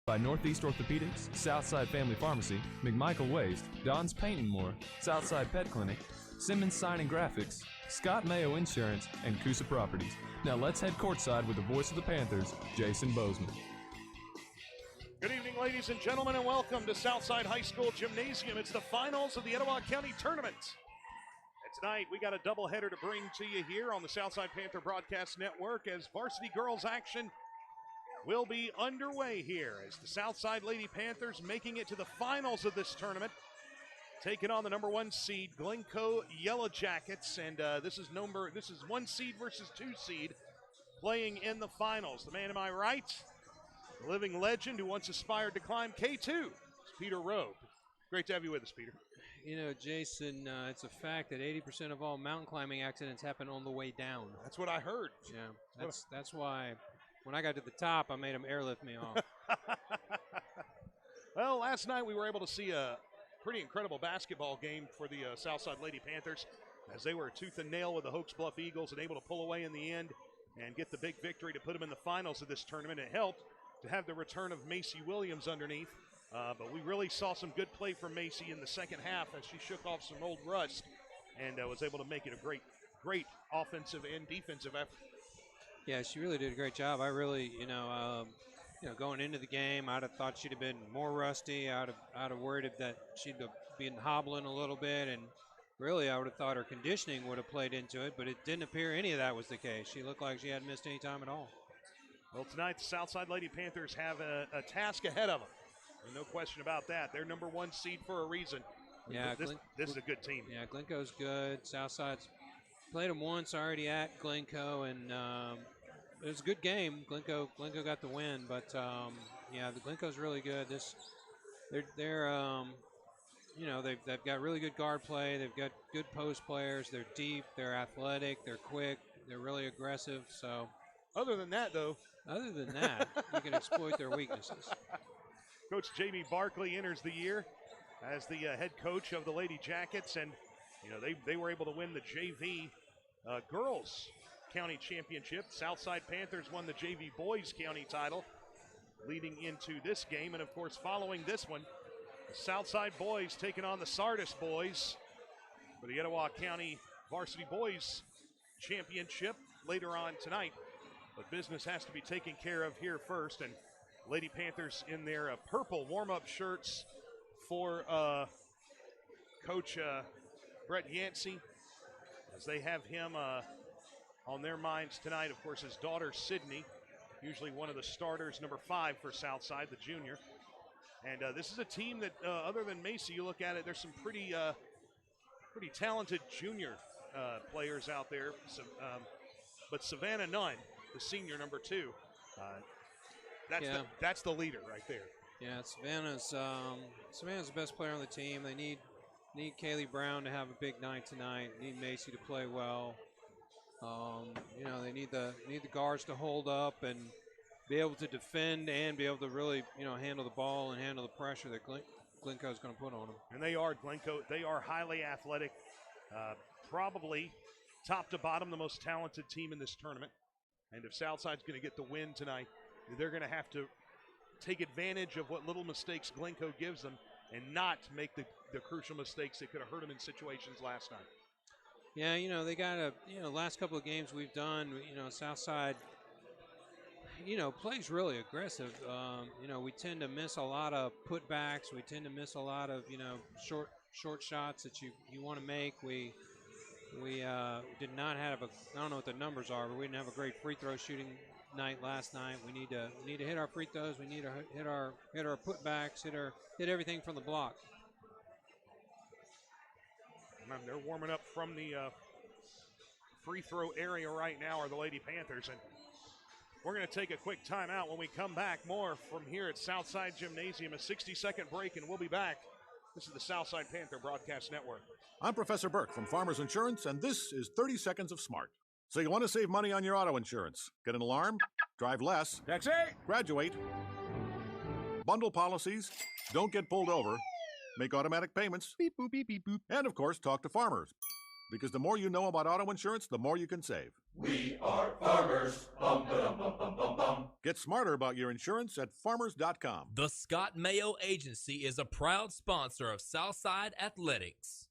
By Northeast Orthopedics, Southside Family Pharmacy, McMichael Waste, Don's Paint and More, Southside Pet Clinic, Simmons Sign and Graphics, Scott Mayo Insurance, and Coosa Properties. Now let's head courtside with the voice of the Panthers, Jason Bozeman. Good evening, ladies and gentlemen, and welcome to Southside High School Gymnasium. It's the finals of the Etowah County Tournament. And tonight, we got a doubleheader to bring to you here on the Southside Panther Broadcast Network as varsity girls action will be underway here as the Southside Lady Panthers making it to the finals of this tournament, taking on the number 1 seed Glencoe Yellow Jackets, and this is 1 seed versus 2 seed playing in the finals. The man to my right, the living legend who once aspired to climb K2, is Peter Rowe. Great to have you with us, Peter. You know, Jason, it's a fact that 80% of all mountain climbing accidents happen on the way down. That's what I heard. Yeah, that's why when I got to the top, I made them airlift me off. Well, last night we were able to see a pretty incredible basketball game for the Southside Lady Panthers as they were tooth and nail with the Hoax Bluff Eagles and able to pull away in the end and get the big victory to put them in the finals of this tournament. It helped to have the return of Macy Williams underneath, but we really saw some good play from Macy in the second half as she shook off some old rust and was able to make it a great offensive and defensive effort. Yeah, she really did a great job. I really, going into the game, I'd have thought she'd have been more rusty. I'd have worried that she'd have been hobbling a little bit, and really I would have thought her conditioning would have played into it, but it didn't appear any of that was the case. She looked like she hadn't missed any time at all. Well, tonight the Southside Lady Panthers have a task ahead of them. No question about that. They're number 1 seed for a reason. Yeah, this is a good team. Yeah, Glencoe's good. Southside's played them once already at Glencoe, and it was a good game. Glencoe got the win, but the Glencoe's really good. They've got really good guard play. They've got good post players. They're deep. They're athletic. They're quick. They're really aggressive. So, other than that, you can exploit their weaknesses. Coach Jamie Barkley enters the year as the head coach of the Lady Jackets, and they were able to win the JV girls county championship. Southside Panthers won the JV boys county title leading into this game, and of course following this one, the Southside boys taking on the Sardis boys for the Etowah County varsity boys championship later on tonight. But business has to be taken care of here first, and Lady Panthers in their purple warm-up shirts for Coach Brett Yancey, as they have him on their minds tonight. Of course, his daughter Sydney, usually one of the starters, number 5 for Southside, the junior. And this is a team that, other than Macy, you look at it, there's some pretty talented junior players out there. But Savannah Nunn, the senior, number 2, that's the leader right there. Yeah, Savannah's the best player on the team. They need Kaylee Brown to have a big night tonight. Need Macy to play well. They need the guards to hold up and be able to defend and be able to really handle the ball and handle the pressure that Glencoe's going to put on them. And they are Glencoe. They are highly athletic, probably top to bottom the most talented team in this tournament. And if Southside's going to get the win tonight, they're going to have to take advantage of what little mistakes Glencoe gives them and not make the crucial mistakes that could have hurt them in situations last night. Yeah, they got last couple of games we've done, Southside, plays really aggressive. We tend to miss a lot of putbacks. We tend to miss a lot of, short shots that you want to make. We did not have I don't know what the numbers are, but we didn't have a great free throw shooting night last night. We need to hit our free throws. We need to hit our putbacks, hit everything from the block. And they're warming up from the free throw area right now are the Lady Panthers, and we're going to take a quick timeout. When we come back, more from here at Southside Gymnasium, a 60-second break, and we'll be back. This is the Southside Panther Broadcast Network. I'm Professor Burke from Farmers Insurance, and this is 30 Seconds of Smart. So you want to save money on your auto insurance? Get an alarm, drive less, Taxi! graduate, bundle policies, don't get pulled over, make automatic payments, beep, boop, beep, beep, boop, and of course, talk to farmers. Because the more you know about auto insurance, the more you can save. We are farmers. Bum, ba-dum, bum, bum, bum, bum. Get smarter about your insurance at farmers.com. The Scott Mayo Agency is a proud sponsor of Southside Athletics.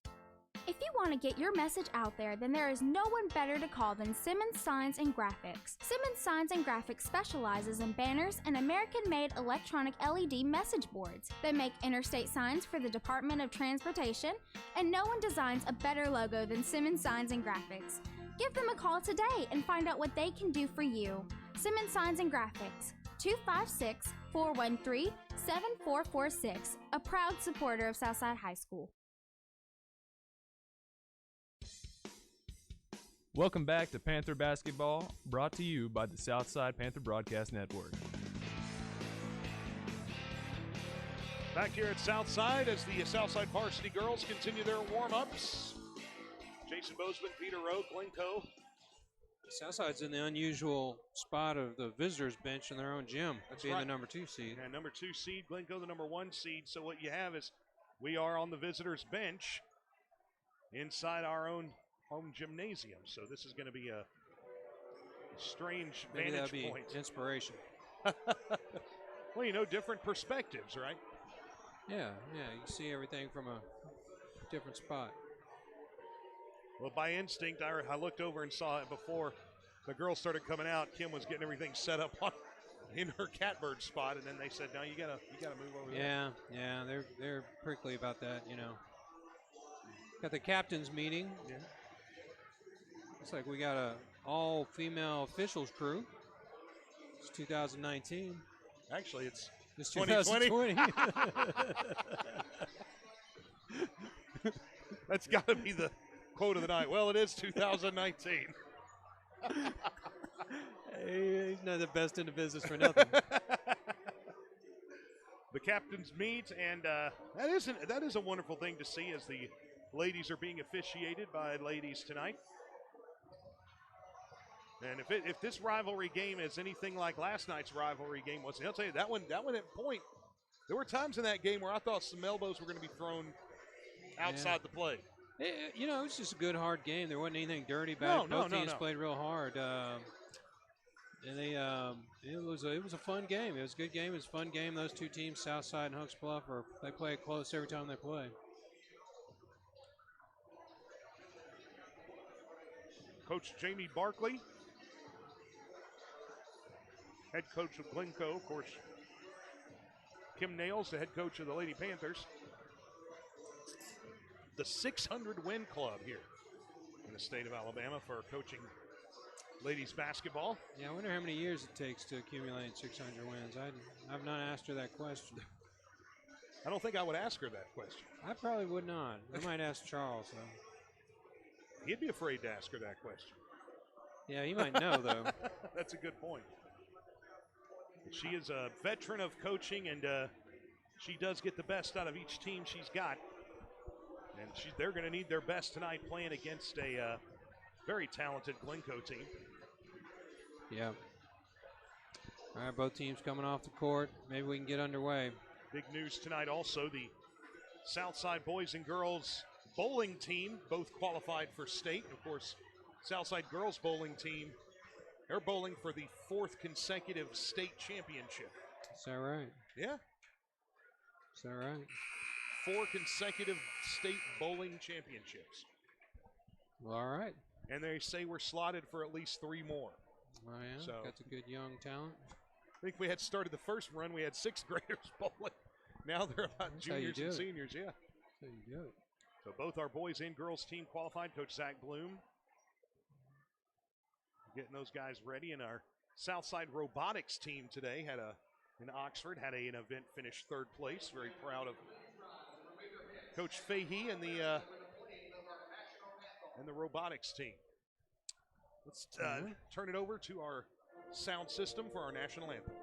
If you want to get your message out there, then there is no one better to call than Simmons Signs and Graphics. Simmons Signs and Graphics specializes in banners and American-made electronic LED message boards. They make interstate signs for the Department of Transportation, and no one designs a better logo than Simmons Signs and Graphics. Give them a call today and find out what they can do for you. Simmons Signs and Graphics, 256-413-7446, a proud supporter of Southside High School. Welcome back to Panther Basketball, brought to you by the Southside Panther Broadcast Network. Back here at Southside as the Southside varsity girls continue their warm-ups. Jason Bozeman, Peter Rowe, Glencoe. Southside's in the unusual spot of the visitors' bench in their own gym. That's being right. The number 2 seed. Yeah, number 2 seed, Glencoe the number 1 seed. So what you have is we are on the visitors' bench inside our own home gymnasium. So this is going to be a strange Maybe vantage that'll be point. Inspiration. Well, you know, different perspectives, right? Yeah, you can see everything from a different spot. Well, by instinct, I looked over and saw it before the girls started coming out. Kim was getting everything set up in her catbird spot, and then they said, "No, you gotta move over there." Yeah, they're prickly about that, you know. Got the captain's meeting. Yeah. Looks like we got a all-female officials crew. It's 2019. Actually, it's 2020. That's got to be the quote of the night. Well, it is 2019. Hey, he's not the best in the business for nothing. The captains meet, and that is a wonderful thing to see as the ladies are being officiated by ladies tonight. And if this rivalry game is anything like last night's rivalry game was, I'll tell you that one at point. There were times in that game where I thought some elbows were going to be thrown outside the play. You know, it was just a good, hard game. There wasn't anything dirty about it. Both teams played real hard, and they it was a fun game. It was a good game. It was a fun game. Those two teams, Southside and Hooks Bluff, they play it close every time they play. Coach Jamie Barkley, head coach of Glencoe, of course. Kim Nails, the head coach of the Lady Panthers. The 600 win club here in the state of Alabama for coaching ladies basketball. Yeah, I wonder how many years it takes to accumulate 600 wins. I've not asked her that question. I don't think I would ask her that question. I probably would not. I might ask Charles, though. He'd be afraid to ask her that question. Yeah, he might know, though. That's a good point. She is a veteran of coaching, and she does get the best out of each team she's got. And they're going to need their best tonight playing against a very talented Glencoe team. Yeah. All right, both teams coming off the court. Maybe we can get underway. Big news tonight also, the Southside boys and girls bowling team both qualified for state. Of course, Southside girls bowling team, they're bowling for the 4th consecutive state championship. Is that right? Yeah. Is that right? 4 consecutive state bowling championships. Well, all right. And they say we're slotted for at least 3 more. Oh, yeah. So, got the good young talent. I think we had started the first run, we had 6th graders bowling. Now they're about That's juniors and seniors, yeah. That's how you do it. So both our boys and girls team qualified. Coach Zach Bloom getting those guys ready. And our Southside robotics team today in Oxford had an event finish 3rd place. Very proud of Coach Fahey and the robotics team. Let's turn it over to our sound system for our national anthem.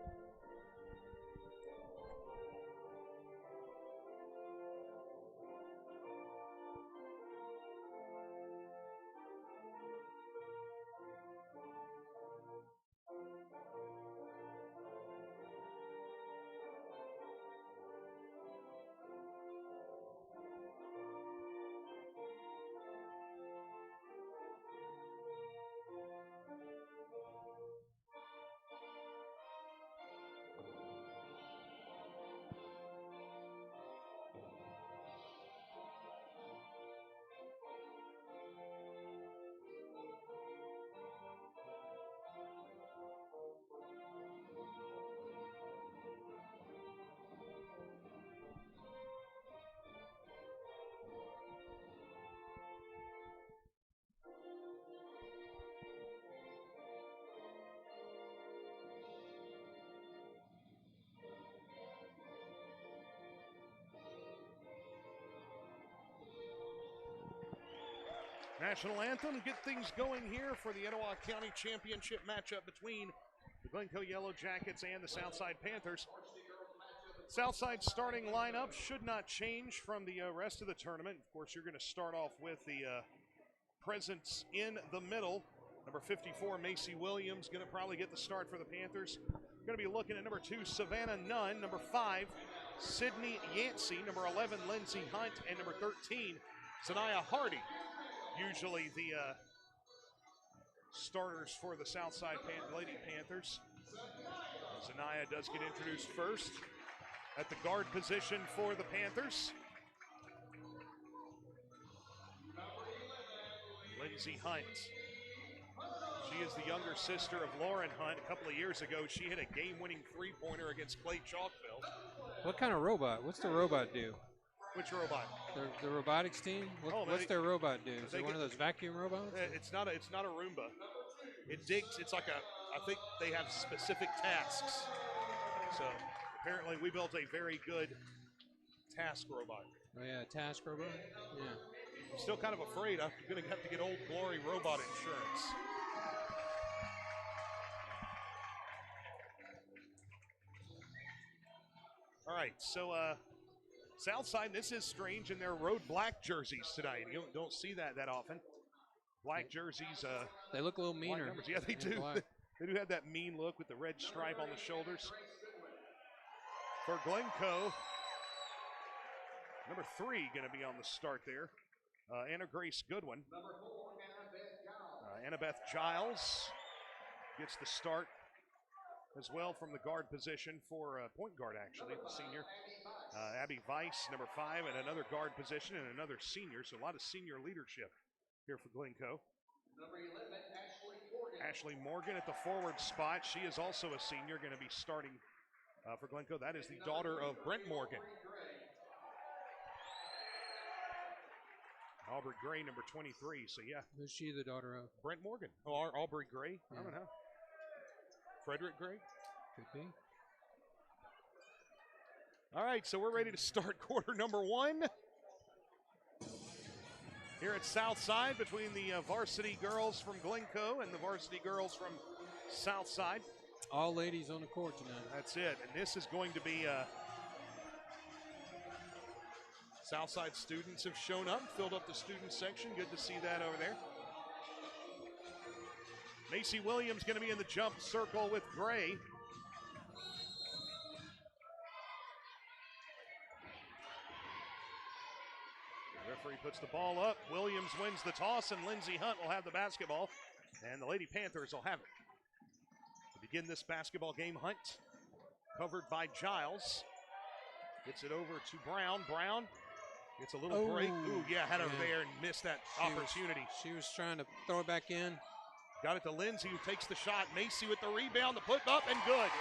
National anthem, get things going here for the Etowah County Championship matchup between the Glencoe Yellow Jackets and the Southside Panthers. Southside starting lineup should not change from the rest of the tournament. Of course, you're going to start off with the presence in the middle. Number 54, Macy Williams, going to probably get the start for the Panthers. Going to be looking at number 2, Savannah Nunn, number 5, Sydney Yancey, number 11, Lindsey Hunt, and number 13, Zanaya Hardy. Usually the starters for the Southside Lady Panthers. Zanaya does get introduced first at the guard position for the Panthers. Lindsey Hunt. She is the younger sister of Lauren Hunt. A couple of years ago, she hit a game-winning three-pointer against Clay Chalkville. What kind of robot? What's the robot do? Which robot? The robotics team? What's their robot do? Is it one of those vacuum robots? It's not a Roomba. It digs. It's like I think they have specific tasks. So apparently we built a very good task robot. Oh yeah, task robot? Yeah. I'm still kind of afraid I'm going to have to get Old Glory robot insurance. All right, so Southside, this is strange in their road black jerseys tonight. You don't see that often. Black jerseys. They look a little meaner. Yeah, they do. They do have that mean look with the red stripe on the shoulders. For Glencoe, number 3 going to be on the start there. Anna Grace Goodwin. Annabeth Giles gets the start as well from the guard position for point guard, actually, the senior. Abby Weiss, number 5, and another guard position and another senior. So a lot of senior leadership here for Glencoe. Number 11, Ashley Morgan at the forward spot. She is also a senior, going to be starting for Glencoe. That is the daughter of Brent Morgan. Aubrey Gray, number 23. So, yeah. Who's she the daughter of? Brent Morgan. Oh, Aubrey Gray? Yeah. I don't know. Frederick Gray? Could be. All right, so we're ready to start quarter number 1. Here at Southside between the varsity girls from Glencoe and the varsity girls from Southside. All ladies on the court tonight. That's it. And this is going to be Southside students have shown up, filled up the student section. Good to see that over there. Macy Williams going to be in the jump circle with Gray. The referee puts the ball up. Williams wins the toss, and Lindsey Hunt will have the basketball. And the Lady Panthers will have it. To begin this basketball game, Hunt covered by Giles. Gets it over to Brown. Brown gets a little break. Ooh, yeah, had her there and missed that opportunity. She was trying to throw it back in. Got it to Lindsay, who takes the shot. Macy with the rebound, the put up, and good.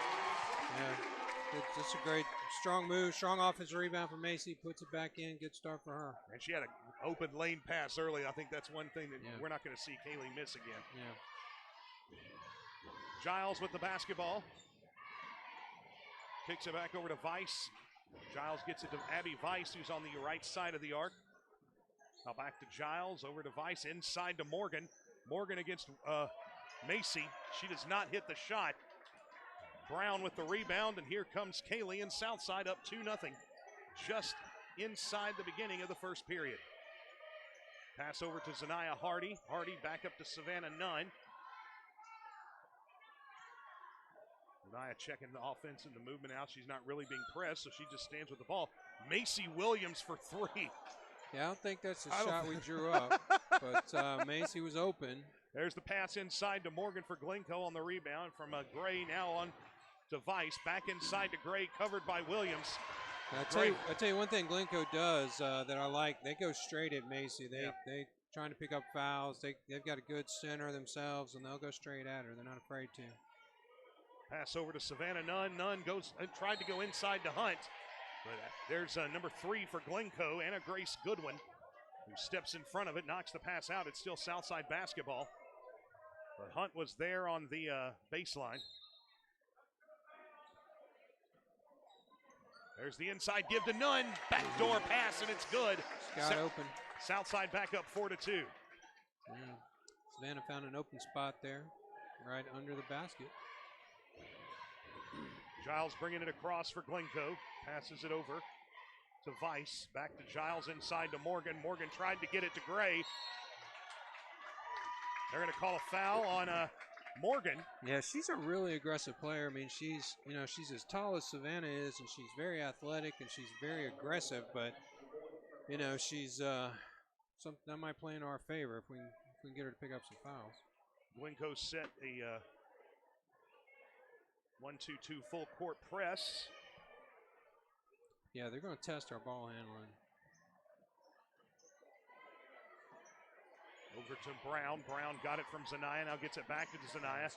Yeah, it's a great, strong move, strong offensive rebound for Macy. Puts it back in, good start for her. And she had an open lane pass early. I think that's one thing that we're not going to see Kaylee miss again. Yeah. Giles with the basketball. Kicks it back over to Weiss. Giles gets it to Abby Weiss, who's on the right side of the arc. Now back to Giles, over to Weiss, inside to Morgan. Morgan against Macy. She does not hit the shot. Brown with the rebound, and here comes Kaylee and Southside up 2-0. Just inside the beginning of the first period. Pass over to Zanaya Hardy. Hardy back up to Savannah Nunn. Zanaya checking the offense and the movement out. She's not really being pressed, so she just stands with the ball. Macy Williams for 3. Yeah, I don't think that's the shot we drew up, but Macy was open. There's the pass inside to Morgan for Glencoe on the rebound from Gray now on to Weiss. Back inside to Gray, covered by Williams. I tell you one thing Glencoe does that I like. They go straight at Macy. They trying to pick up fouls. They've got a good center themselves, and they'll go straight at her. They're not afraid to. Pass over to Savannah Nunn. Nunn tried to go inside to Hunt. But there's number 3 for Glencoe, Anna Grace Goodwin, who steps in front of it, knocks the pass out. It's still Southside basketball. But Hunt was there on the baseline. There's the inside give to Nunn. Backdoor pass, and it's good. Got open. Southside back up 4-2. Savannah found an open spot there, right under the basket. Giles bringing it across for Glencoe. Passes it over to Weiss. Back to Giles, inside to Morgan. Morgan tried to get it to Gray. They're going to call a foul on Morgan. Yeah, she's a really aggressive player. I mean, she's as tall as Savannah is, and she's very athletic and she's very aggressive. But she's something that might play in our favor if we can get her to pick up some fouls. Glencoe set a 1-2-2 full court press. Yeah, they're going to test our ball handling. Over to Brown. Brown got it from Zanaya. Now gets it back to Zanaya.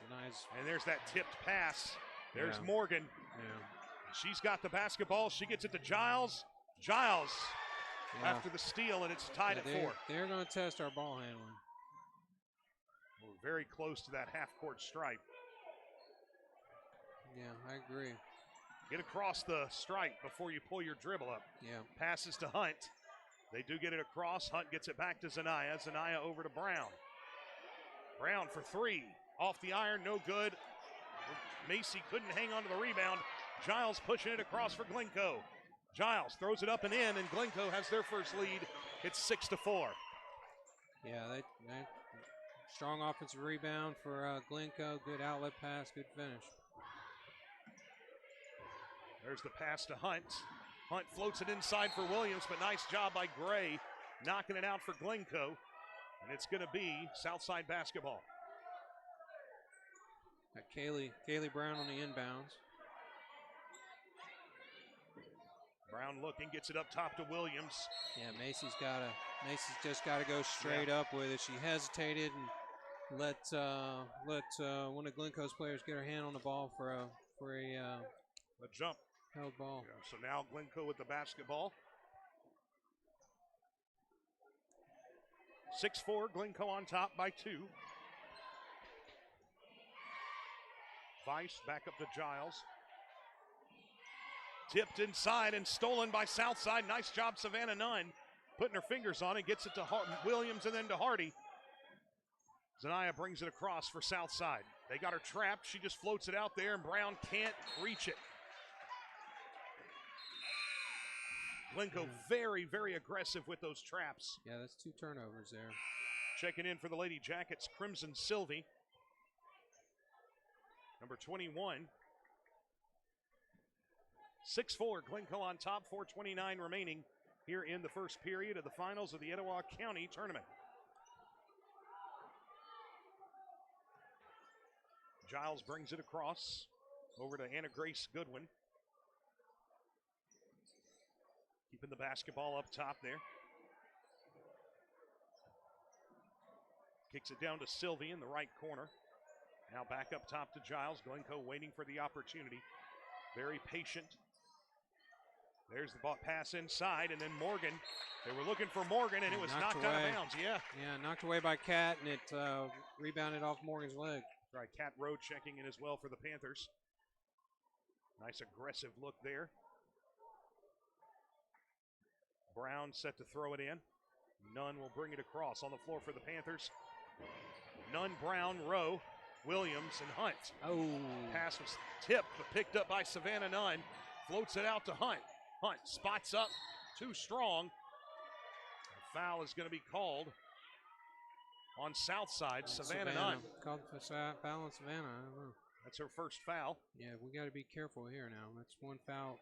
And there's that tipped pass. There's Morgan. Yeah. She's got the basketball. She gets it to Giles. Giles after the steal, and it's tied at 4. They're going to test our ball handling. We're very close to that half-court stripe. Yeah, I agree. Get across the stripe before you pull your dribble up. Yeah. Passes to Hunt. They do get it across. Hunt gets it back to Zanaya. Zanaya over to Brown. Brown for 3. Off the iron, no good. Macy couldn't hang on to the rebound. Giles pushing it across for Glencoe. Giles throws it up and in, and Glencoe has their first lead. It's 6-4. Yeah, they strong offensive rebound for Glencoe. Good outlet pass, good finish. There's the pass to Hunt. Hunt floats it inside for Williams, but nice job by Gray knocking it out for Glencoe. And it's going to be Southside basketball. Got Kaylee Brown on the inbounds. Brown looking, gets it up top to Williams. Yeah, Macy's just got to go straight up with it. She hesitated and let one of Glencoe's players get her hand on the ball for a jump. Held ball. Yeah, so now Glencoe with the basketball. 6-4, Glencoe on top by 2. Weiss back up to Giles. Tipped inside and stolen by Southside. Nice job, Savannah Nunn. Putting her fingers on it, gets it to Williams and then to Hardy. Zanaya brings it across for Southside. They got her trapped. She just floats it out there, and Brown can't reach it. Glencoe very, very aggressive with those traps. Yeah, that's 2 turnovers there. Checking in for the Lady Jackets, Crimson Sylvie. Number 21. 6-4, Glencoe on top, 4:29 remaining here in the first period of the finals of the Etowah County Tournament. Giles brings it across over to Anna Grace Goodwin. Keeping the basketball up top there. Kicks it down to Sylvie in the right corner. Now back up top to Giles. Glencoe waiting for the opportunity. Very patient. There's the ball pass inside, and then Morgan. They were looking for Morgan, and it was knocked out of bounds. Yeah, knocked away by Kat, and it rebounded off Morgan's leg. Right, Kat Rowe checking in as well for the Panthers. Nice aggressive look there. Brown set to throw it in. Nunn will bring it across on the floor for the Panthers. Nunn, Brown, Rowe, Williams, and Hunt. Oh. Pass was tipped, but picked up by Savannah Nunn. Floats it out to Hunt. Hunt spots up, too strong. A foul is going to be called on Southside. Savannah Nunn. Called for foul on Savannah. I don't know. That's her first foul. Yeah, we got to be careful here now. That's 1 foul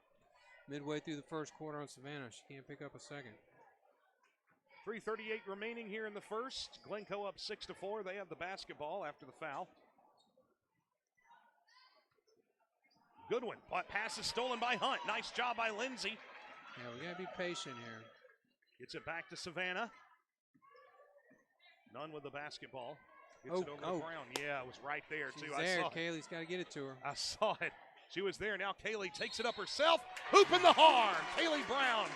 midway through the first quarter on Savannah. She can't pick up a second. 3:38 remaining here in the first. Glencoe up 6-4. They have the basketball after the foul. Goodwin, pass is stolen by Hunt. Nice job by Lindsay. Yeah, we got to be patient here. Gets it back to Savannah. Nunn with the basketball. Gets it over to Brown. Yeah, it was right there, She's too. There. I saw Kaylee's got to get it to her. I saw it. She was there. Now Kaylee takes it up herself. Hoop in the horn. Kaylee Brown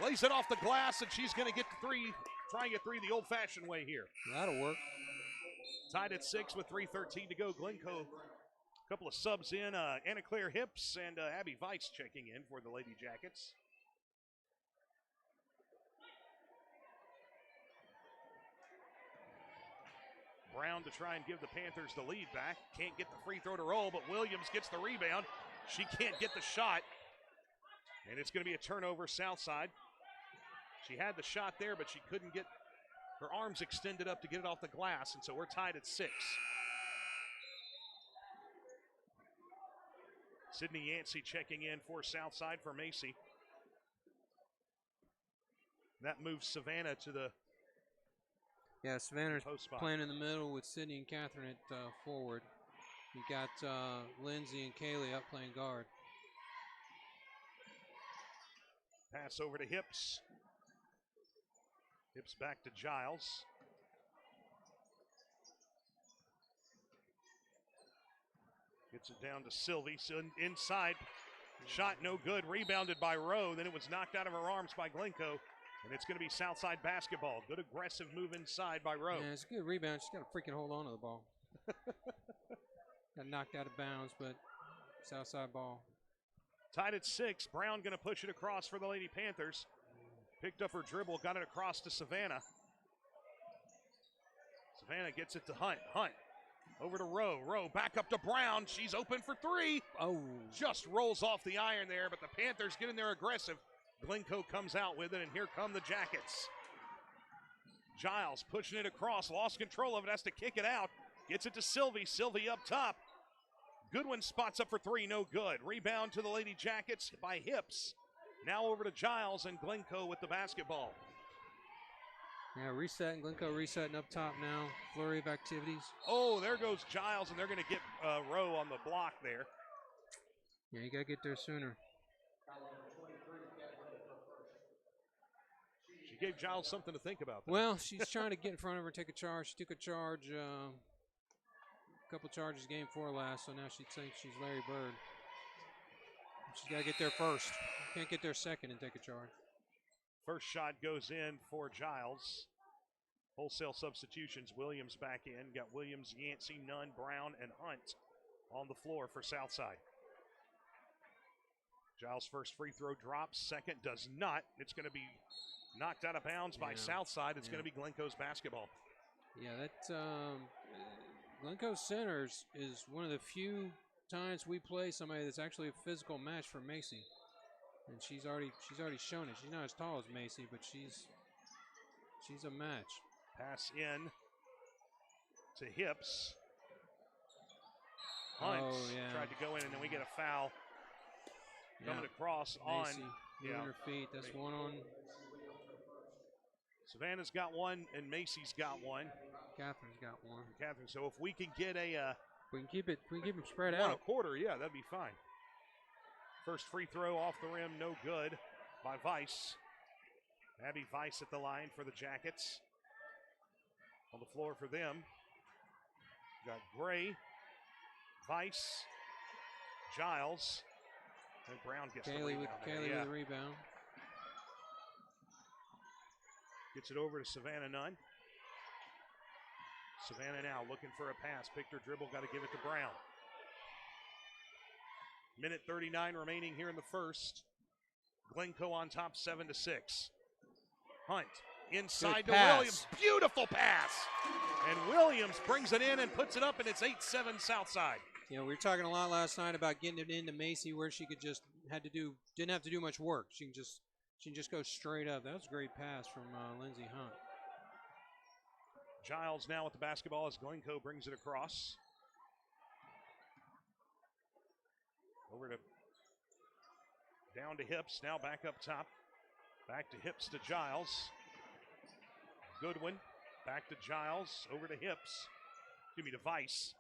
lays it off the glass, and she's going to get the 3. Try and get 3 the old-fashioned way here. That'll work. Tied at 6 with 3:13 to go. Glencoe, a couple of subs in. Anna Claire Hips and Abby Weiss checking in for the Lady Jackets. Brown to try and give the Panthers the lead back. Can't get the free throw to roll, but Williams gets the rebound. She can't get the shot. And it's going to be a turnover, Southside. She had the shot there, but she couldn't get her arms extended up to get it off the glass, and so we're tied at 6. Sydney Yancey checking in for Southside for Macy. That moves Savannah to the Savannah's post spot. playing in the middle with Sydney and Catherine at forward. You got Lindsay and Kaylee up playing guard. Pass over to Hips. Hips back to Giles. Gets it down to Sylvie. So inside. Shot no good. Rebounded by Rowe. Then it was knocked out of her arms by Glencoe. And it's going to be Southside basketball. Good aggressive move inside by Rowe. Yeah, it's a good rebound. She's got to freaking hold on to the ball. Got knocked out of bounds, but Southside ball. Tied at 6. Brown going to push it across for the Lady Panthers. Picked up her dribble, got it across to Savannah. Savannah gets it to Hunt. Hunt over to Rowe. Rowe back up to Brown. She's open for 3. Oh. Just rolls off the iron there, but the Panthers get in there aggressive. Glencoe comes out with it, and here come the Jackets. Giles pushing it across, lost control of it, has to kick it out. Gets it to Sylvie. Sylvie up top. Goodwin spots up for 3, no good. Rebound to the Lady Jackets by Hips. Now over to Giles and Glencoe with the basketball. Yeah, resetting. Glencoe resetting up top now. Flurry of activities. Oh, there goes Giles, and they're going to get Rowe on the block there. Yeah, you got to get there sooner. She gave Giles something to think about. Well, she's trying to get in front of her, take a charge. She took a charge, a couple charges game 4 last, so now she thinks she's Larry Bird. She's got to get there first. Can't get there second and take a charge. First shot goes in for Giles. Wholesale substitutions. Williams back in. Got Williams, Yancey, Nunn, Brown, and Hunt on the floor for Southside. Giles' first free throw drops. Second does not. It's going to be knocked out of bounds by Southside. It's going to be Glencoe's basketball. Yeah, that Glencoe Centers is one of the few times we play somebody that's actually a physical match for Macy. And she's already shown it. She's not as tall as Macy, but she's a match. Pass in to Hips. Hunt tried to go in, and then we get a foul coming across Macy, on moving her feet. That's one on. Savannah's got one, and Macy's got one. Catherine's got one. Catherine. So if we can get a we can keep them spread one out. a quarter, yeah, that'd be fine. First free throw off the rim, no good by Weiss. Abby Weiss at the line for the Jackets. On the floor for them. Got Gray, Weiss, Giles, and Brown gets the rebound. Kaylee with the rebound. Gets it over to Savannah Nunn. Savannah now looking for a pass. Picked her dribble, got to give it to Brown. Minute 39 remaining here in the first. Glencoe on top 7-6. Hunt inside to Williams. Beautiful pass. And Williams brings it in and puts it up, and it's 8-7 Southside. You know, we were talking a lot last night about getting it into Macy where she could just didn't have to do much work. She can just go straight up. That was a great pass from Lindsey Hunt. Giles now with the basketball as Glencoe brings it across. Over to down to Hips, now back up top. Back to Hips to Giles. Goodwin, back to Giles, over to Hips. Give me to Weiss.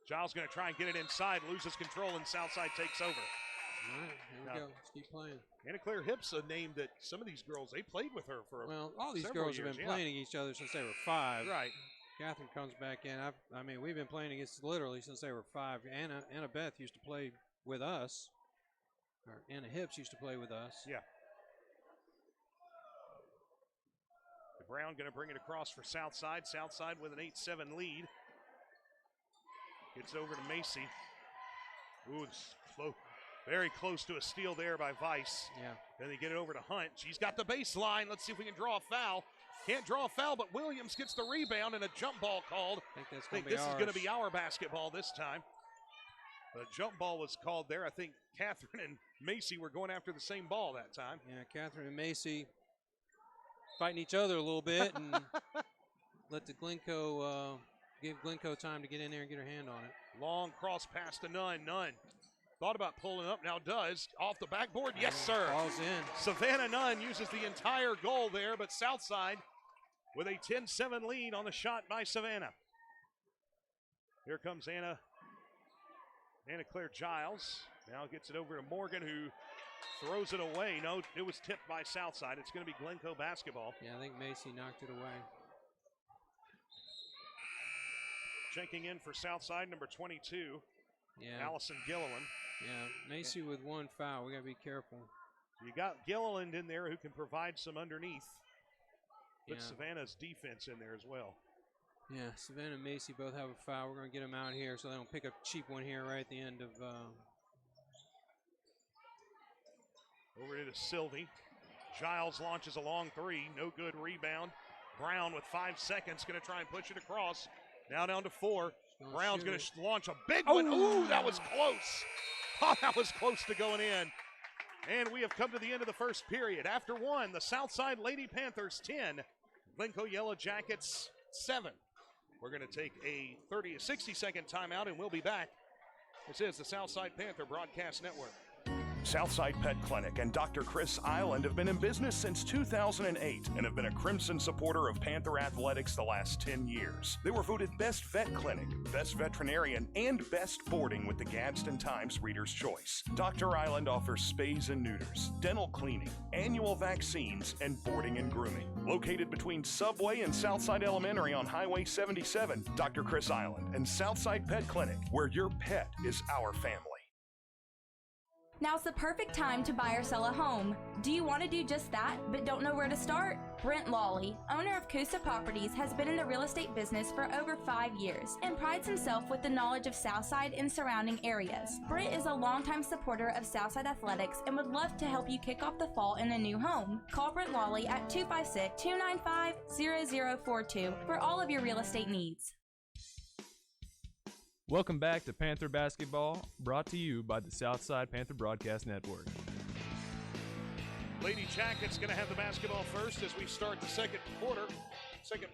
Giles going to try and get it inside, loses control, and Southside takes over. All right, here we go. Let's keep playing. Anna Claire Hips, a name that some of these girls, they played with her for all these several girls years, have been playing against each other since they were 5. Right. Catherine comes back in. I mean, we've been playing against literally since they were 5. Anna Beth used to play with us. Or Anna Hips used to play with us. Yeah. Brown going to bring it across for Southside. Southside with an 8-7 lead. Gets over to Macy. Ooh, it's close. Very close to a steal there by Weiss. Yeah. Then they get it over to Hunt. She's got the baseline. Let's see if we can draw a foul. Can't draw a foul, but Williams gets the rebound and a jump ball called. I think I think this is going to be our basketball this time. The jump ball was called there. I think Catherine and Macy were going after the same ball that time. Yeah, Catherine and Macy fighting each other a little bit and let the Glencoe give Glencoe time to get in there and get her hand on it. Long cross pass to Nunn. Nunn thought about pulling up, now does. Off the backboard, yes, sir. Falls in. Savannah Nunn uses the entire goal there, but Southside with a 10-7 lead on the shot by Savannah. Here comes Anna Claire Giles. Now gets it over to Morgan, who throws it away. No, it was tipped by Southside. It's going to be Glencoe basketball. Yeah, I think Macy knocked it away. Checking in for Southside, number 22, Yeah. Allison Gilliland. Yeah, Macy with one foul. We got to be careful. You got Gilliland in there who can provide some underneath. Put Yeah. Savannah's defense in there as well. Yeah, Savannah and Macy both have a foul. We're going to get them out here so they don't pick up a cheap one here right at the end of. Over to Sylvie. Giles launches a long three. No good rebound. Brown with 5 seconds going to try and push it across. Now down to 4. Brown's going to launch a big one. Ooh, that was close. Oh, that was close to going in. And we have come to the end of the first period. After 1, the Southside Lady Panthers 10, Glencoe Yellow Jackets 7. We're going to take a 60-second timeout, and we'll be back. This is the Southside Panther Broadcast Network. Southside Pet Clinic and Dr. Chris Island have been in business since 2008 and have been a crimson supporter of Panther athletics the last 10 years. They were voted Best Vet Clinic, Best Veterinarian, and Best Boarding with the Gadsden Times Reader's Choice. Dr. Island offers spays and neuters, dental cleaning, annual vaccines, and boarding and grooming. Located between Subway and Southside Elementary on Highway 77, Dr. Chris Island and Southside Pet Clinic, where your pet is our family. Now's the perfect time to buy or sell a home. Do you want to do just that, but don't know where to start? Brent Lawley, owner of Coosa Properties, has been in the real estate business for over 5 years and prides himself with the knowledge of Southside and surrounding areas. Brent is a longtime supporter of Southside athletics and would love to help you kick off the fall in a new home. Call Brent Lawley at 256-295-0042 for all of your real estate needs. Welcome back to Panther Basketball, brought to you by the Southside Panther Broadcast Network. Lady Jackets going to have the basketball first as we start the second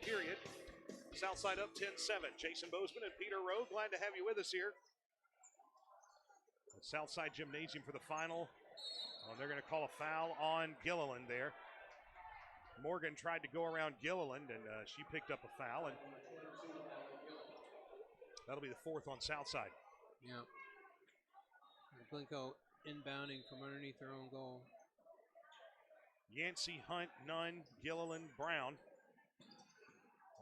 period. Southside up 10-7. Jason Bozeman and Peter Rowe, glad to have you with us here. The Southside Gymnasium for the final. Oh, they're going to call a foul on Gilliland there. Morgan tried to go around Gilliland, and she picked up a foul, and that'll be the 4th on Southside. Yeah. Glencoe inbounding from underneath their own goal. Yancey, Hunt, Nunn, Gilliland, Brown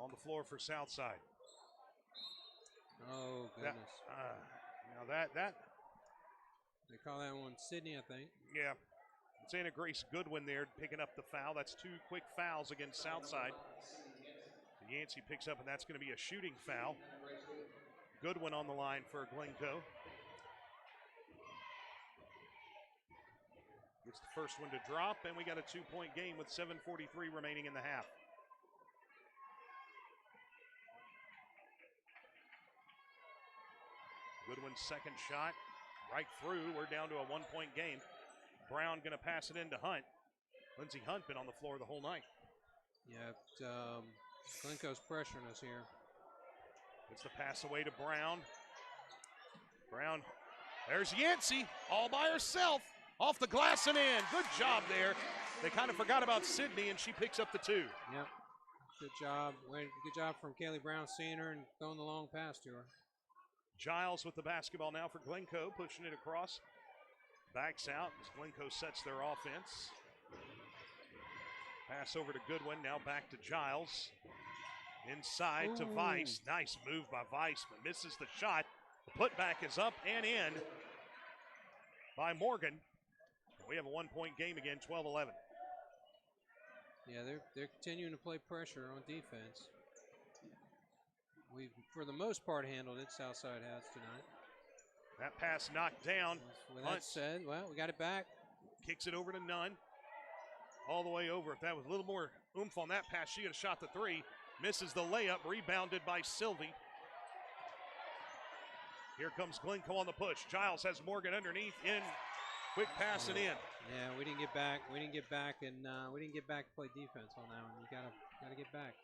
on the floor for Southside. Oh, goodness. That they call that one Sydney, I think. Yeah. It's Anna Grace Goodwin there picking up the foul. That's 2 quick fouls against Southside. Yancey picks up, and that's going to be a shooting foul. Goodwin on the line for Glencoe. Gets the first one to drop, and we got a 2-point game with 7:43 remaining in the half. Goodwin's second shot, right through. We're down to a 1-point game. Brown going to pass it into Hunt. Lindsey Hunt been on the floor the whole night. Yeah, Glencoe's pressuring us here. Gets the pass away to Brown. Brown, there's Yancey, all by herself, off the glass and in. Good job there. They kind of forgot about Sydney, and she picks up the 2. Yep, good job. Good job from Kaylee Brown seeing her and throwing the long pass to her. Giles with the basketball now for Glencoe, pushing it across. Backs out as Glencoe sets their offense. Pass over to Goodwin, now back to Giles. Inside to Weiss. Nice move by Weiss, but misses the shot. The putback is up and in by Morgan. We have a 1-point game again, 12-11. Yeah, they're continuing to play pressure on defense. We've, for the most part, handled it. Southside has tonight. That pass knocked down. With that said, well, we got it back. Kicks it over to Nunn. all the way over. If that was a little more oomph on that pass, she could have shot the three. Misses the layup, rebounded by Sylvie. Here comes Glencoe on the push. Giles has Morgan underneath, in, quick pass and in. Yeah, we didn't get back. We didn't get back to play defense on that one. You gotta get back.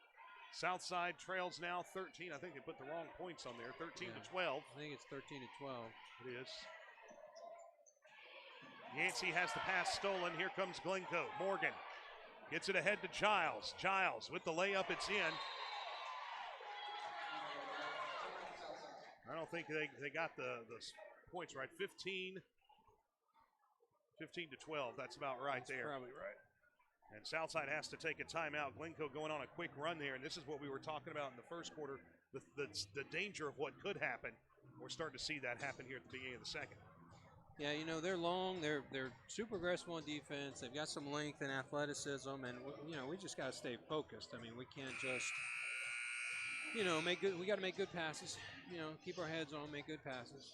Southside trails now 13. I think they put the wrong points on there. 13 to 12. I think it's 13 to 12. It is. Yancey has the pass stolen. Here comes Glencoe. Morgan gets it ahead to Giles. Giles with the layup. It's in. I don't think they got the points right. 15 to 12. That's about right. That's there. Probably right. And Southside has to take a timeout. Glencoe going on a quick run there, and this is what we were talking about in the first quarter, the danger of what could happen. We're starting to see that happen here at the beginning of the second. Yeah, you know, they're long. They're super aggressive on defense. They've got some length and athleticism, and we just got to stay focused. I mean, we can't just make good. We got to make good passes. Keep our heads on, make good passes.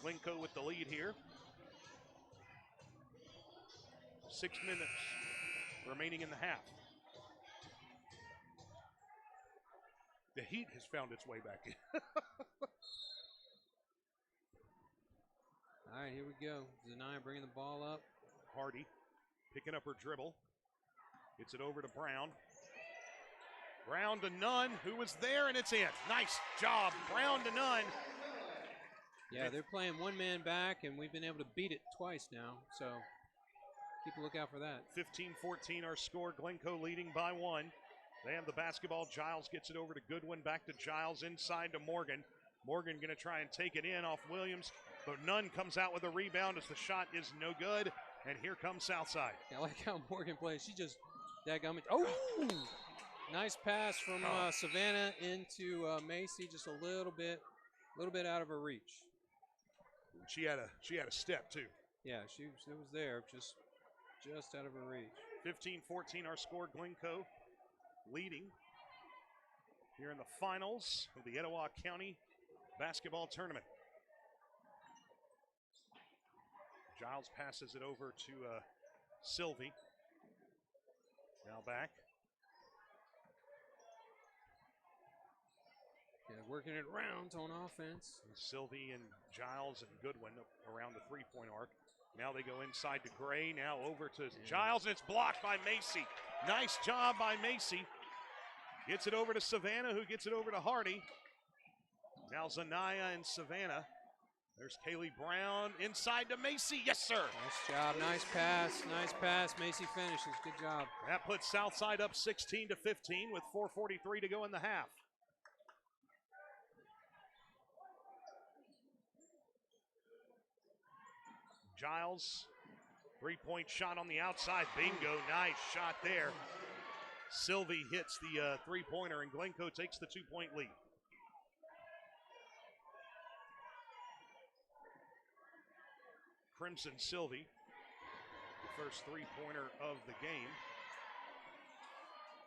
Glencoe with the lead here. 6 minutes remaining in the half. The heat has found its way back in. All right, here we go. Zanaya bringing the ball up. Hardy picking up her dribble. Gets it over to Brown. Brown to Nunn, who was there, and it's in. Nice job. Brown to Nunn. Yeah, they're playing one man back, and we've been able to beat it twice now. So keep a lookout for that. 15-14 our score. Glencoe leading by 1. They have the basketball. Giles gets it over to Goodwin. Back to Giles, inside to Morgan. Morgan going to try and take it in off Williams, but Nunn comes out with a rebound as the shot is no good. And here comes Southside. I like how Morgan plays. She just, oh! Nice pass from Savannah into Macy, just a little bit out of her reach. She had a step too. Yeah, she was there, just out of her reach. 15-14 our score. Glencoe leading here in the finals of the Etowah County basketball tournament. Giles passes it over to Sylvie. Now back. Yeah, working it around on offense. And Sylvie and Giles and Goodwin around the three-point arc. Now they go inside to Gray. Now over to Giles, and it's blocked by Macy. Nice job by Macy. Gets it over to Savannah, who gets it over to Hardy. Now Zanaya and Savannah. There's Kaylee Brown inside to Macy. Yes, sir. Nice job. Nice pass. Nice pass. Macy finishes. Good job. That puts Southside up 16-15 with 4:43 to go in the half. Giles, three-point shot on the outside. Bingo. Nice shot there. Sylvie hits the three-pointer, and Glencoe takes the 2-point lead. Crimson Sylvie, the first three-pointer of the game.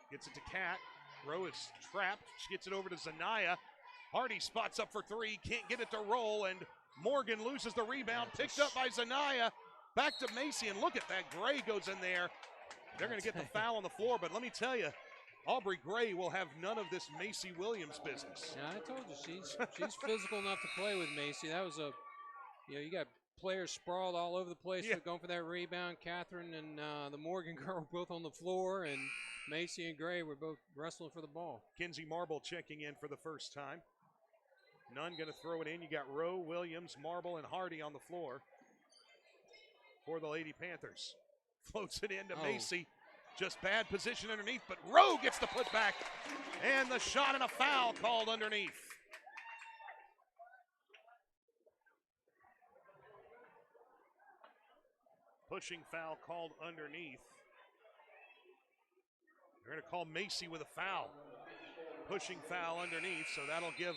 Gets it to Kat. Rowe is trapped. She gets it over to Zanaya. Hardy spots up for three. Can't get it to roll, and Morgan loses the rebound. Picked up by Zanaya. Back to Macy, and look at that. Gray goes in there. They're going to get the foul on the floor, but let me tell you, Aubrey Gray will have none of this Macy Williams business. Yeah, I told you, she's physical enough to play with Macy. That was you got players sprawled all over the place going for that rebound. Catherine and the Morgan girl were both on the floor, and Macy and Gray were both wrestling for the ball. Kinsey Marble checking in for the first time. Nunn going to throw it in. You got Rowe, Williams, Marble, and Hardy on the floor for the Lady Panthers. Floats it into Macy. Just bad position underneath, but Rowe gets the putback. And the shot and a foul called underneath. Pushing foul called underneath. They're going to call Macy with a foul. Pushing foul underneath, so that'll give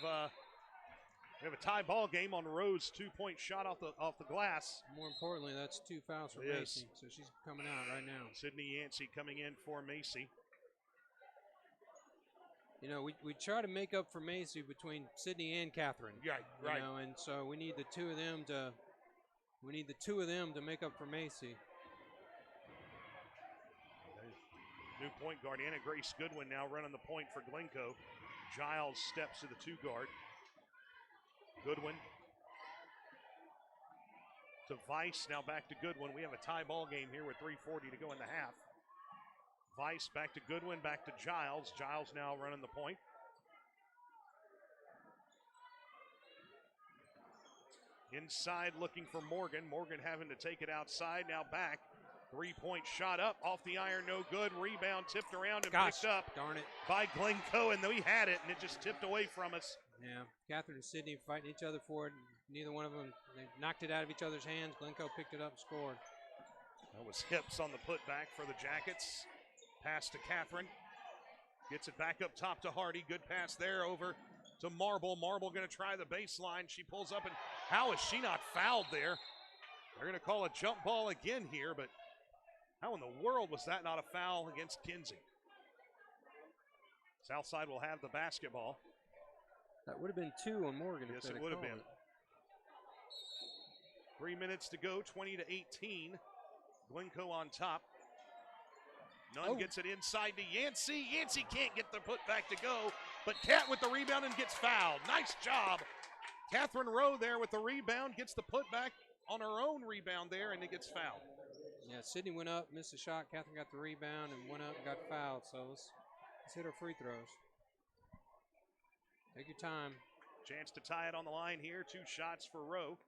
we have a tie ball game on Rowe's 2-point shot off the glass. More importantly, that's 2 fouls for Macy, so she's coming out right now. Sydney Yancey coming in for Macy. You know, we try to make up for Macy between Sydney and Catherine. Right. And so we need the two of them to We need the two of them to make up for Macy. New point guard, Anna Grace Goodwin now running the point for Glencoe. Giles steps to the 2 guard. Goodwin to Weiss, now back to Goodwin. We have a tie ball game here with 3:40 to go in the half. Weiss back to Goodwin, back to Giles. Giles now running the point. Inside looking for Morgan. Morgan having to take it outside, now back. 3-point shot up, off the iron, no good. Rebound tipped around and picked up darn it. by Glencoe, and we had it, and it just tipped away from us. Yeah, Catherine and Sydney fighting each other for it. Neither one of them, they knocked it out of each other's hands. Glencoe picked it up and scored. That was Hips on the putback for the Jackets. Pass to Catherine. Gets it back up top to Hardy. Good pass there over to Marble. Marble going to try the baseline. She pulls up, and how is she not fouled there? They're going to call a jump ball again here, but how in the world was that not a foul against Kinsey? Southside will have the basketball. That would have been 2 on Morgan. Yes, it would have been. 3 minutes to go, 20-18. Glencoe on top. Nunn gets it inside to Yancey. Yancey can't get the putback to go, but Cat with the rebound and gets fouled. Nice job. Catherine Rowe there with the rebound, gets the putback on her own rebound there, and it gets fouled. Yeah, Sydney went up, missed a shot. Catherine got the rebound and went up and got fouled. So let's hit her free throws. Take your time. Chance to tie it on the line here. 2 shots for Rowe.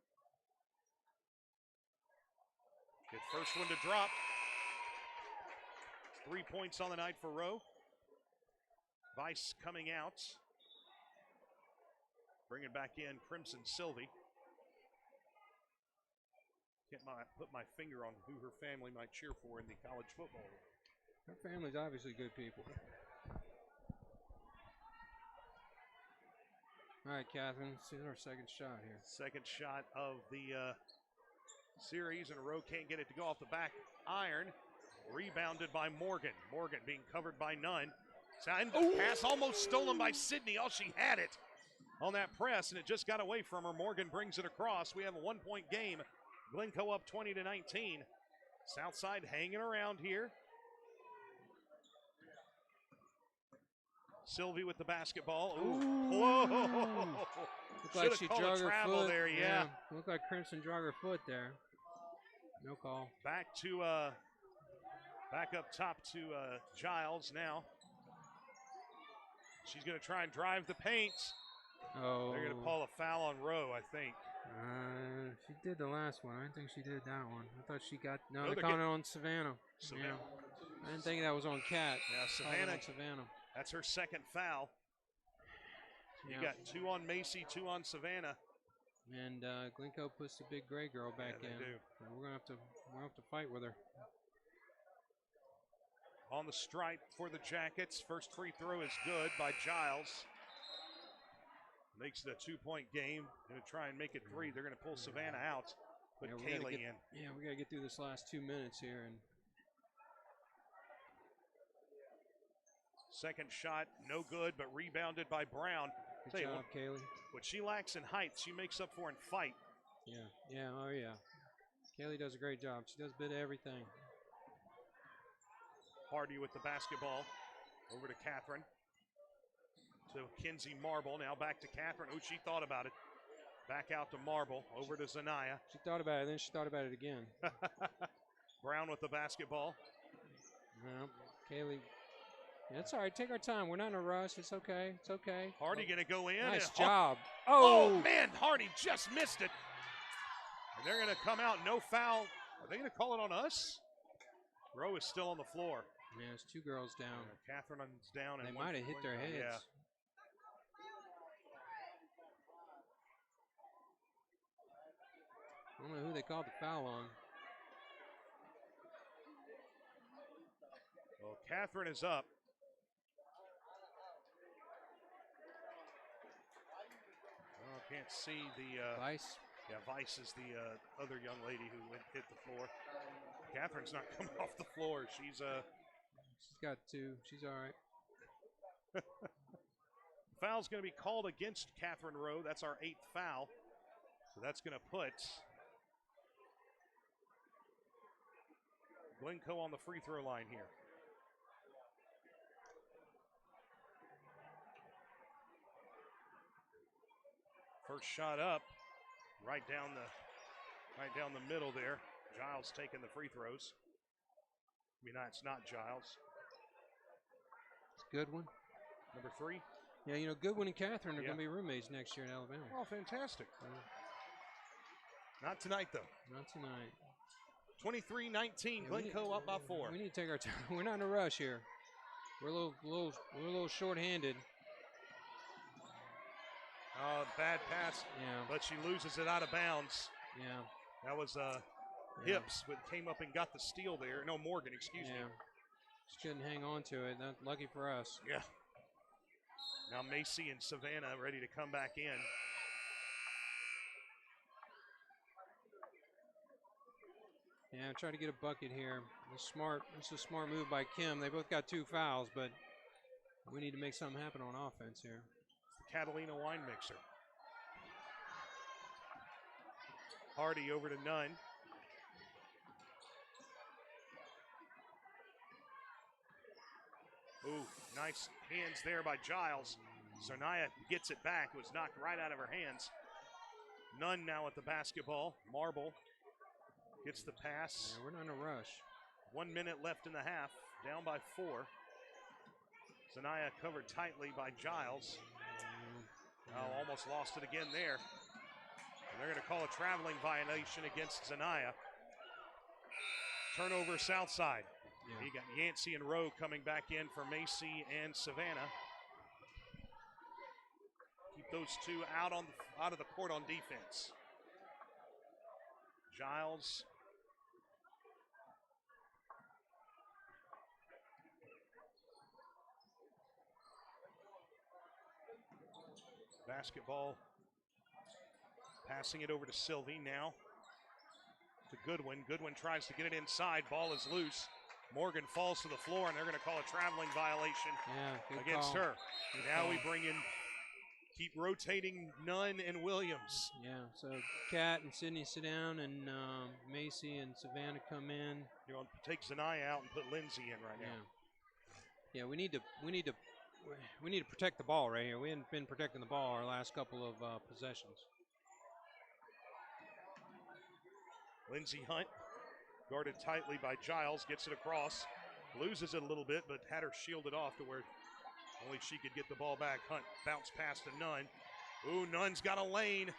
Get first one to drop. 3 points on the night for Rowe. Weiss coming out. Bring it back in, Crimson Sylvie. Can't put my finger on who her family might cheer for in the college football. Her family's obviously good people. All right, Catherine, let's see our second shot here. Second shot of the series, and Rowe can't get it to go off the back iron. Rebounded by Morgan. Morgan being covered by Nunn. Pass almost stolen by Sydney. Oh, she had it on that press, and it just got away from her. Morgan brings it across. We have a 1-point game. Glencoe up 20-19. Southside hanging around here. Sylvie with the basketball. Ooh. Whoa! Looked like she drug her foot there, yeah. Looked like Crimson drug her foot there. No call. Back up top to Giles now. She's going to try and drive the paint. Oh. They're going to call a foul on Rowe, I think. She did the last one. I didn't think she did that one. I thought she got no. They're calling it on Savannah. Yeah. I didn't think that was on Cat. Yeah, Savannah. That's her second foul. You got 2 on Macy, 2 on Savannah. And Glencoe puts the big gray girl back in. They do. We're gonna have to fight with her. On the stripe for the Jackets. First free throw is good by Giles. Makes it a 2-point game. Going to try and make it 3. They're going to pull Savannah out. Put Kaylee in. Yeah, we got to get through this last 2 minutes here. And second shot, no good, but rebounded by Brown. Good job, Kaylee. What she lacks in height, she makes up for in fight. Yeah, oh yeah. Kaylee does a great job. She does a bit of everything. Hardy with the basketball. Over to Catherine. To Kinsey Marble. Now back to Catherine. Oh, she thought about it. Back out to Marble. Over to Zanaya. She thought about it, then she thought about it again. Brown with the basketball. Well, Kaylee. It's all right. Take our time. We're not in a rush. It's okay. It's okay. Hardy going to go in. Nice job. Oh, man. Hardy just missed it. And they're going to come out. No foul. Are they going to call it on us? Rowe is still on the floor. Yeah, there's 2 girls down. Catherine's down. They might have hit their heads. Yeah. I don't know who they called the foul on. Well, Catherine is up. Oh, can't see the Weiss. Yeah, Weiss is the other young lady who hit the floor. Catherine's not coming off the floor. She's got 2. She's all right. Foul's going to be called against Catherine Rowe. That's our 8th foul. So that's going to put Glencoe on the free throw line here. First shot up, right down the middle there. Giles taking the free throws. I mean, it's not Giles. It's a good one. Number 3. Yeah, you know, Goodwin and Catherine are going to be roommates next year in Alabama. Oh, fantastic. Not tonight, though. Not tonight. 23-19, Glencoe up by 4. We need to take our time. We're not in a rush here. We're a little short-handed. Bad pass, Yeah. but she loses it out of bounds. Yeah. That was Hips, but came up and got the steal there. No, Morgan, excuse me. Just couldn't hang on to it. That's lucky for us. Yeah. Now Macy and Savannah ready to come back in. Yeah, try to get a bucket here. This is a smart move by Kim. They both got 2 fouls, but we need to make something happen on offense here. The Catalina wine mixer. Hardy over to Nunn. Ooh, nice hands there by Giles. Zanaya gets it back. It was knocked right out of her hands. Nunn now at the basketball. Marble gets the pass. Yeah, we're not in a rush. 1 minute left in the half. Down by 4. Zanaya covered tightly by Giles. Oh, almost lost it again there. And they're going to call a traveling violation against Zanaya. Turnover Southside. Yeah. You got Yancey and Rowe coming back in for Macy and Savannah. Keep those two out of the court on defense. Giles. Basketball. Passing it over to Sylvie now. To Goodwin. Goodwin tries to get it inside. Ball is loose. Morgan falls to the floor, and they're going to call a traveling violation against her. Good now call. we bring in, keep rotating Nunn and Williams. Yeah, so Kat and Sydney sit down, and Macy and Savannah come in. You know, take Zanaya out and put Lindsay in right now. Yeah, we need to protect the ball right here. We haven't been protecting the ball our last couple of possessions. Lindsay Hunt, guarded tightly by Giles, gets it across, loses it a little bit, but had her shielded off to where only she could get the ball back. Hunt bounce pass to Nunn. Ooh, Nunn's got a lane.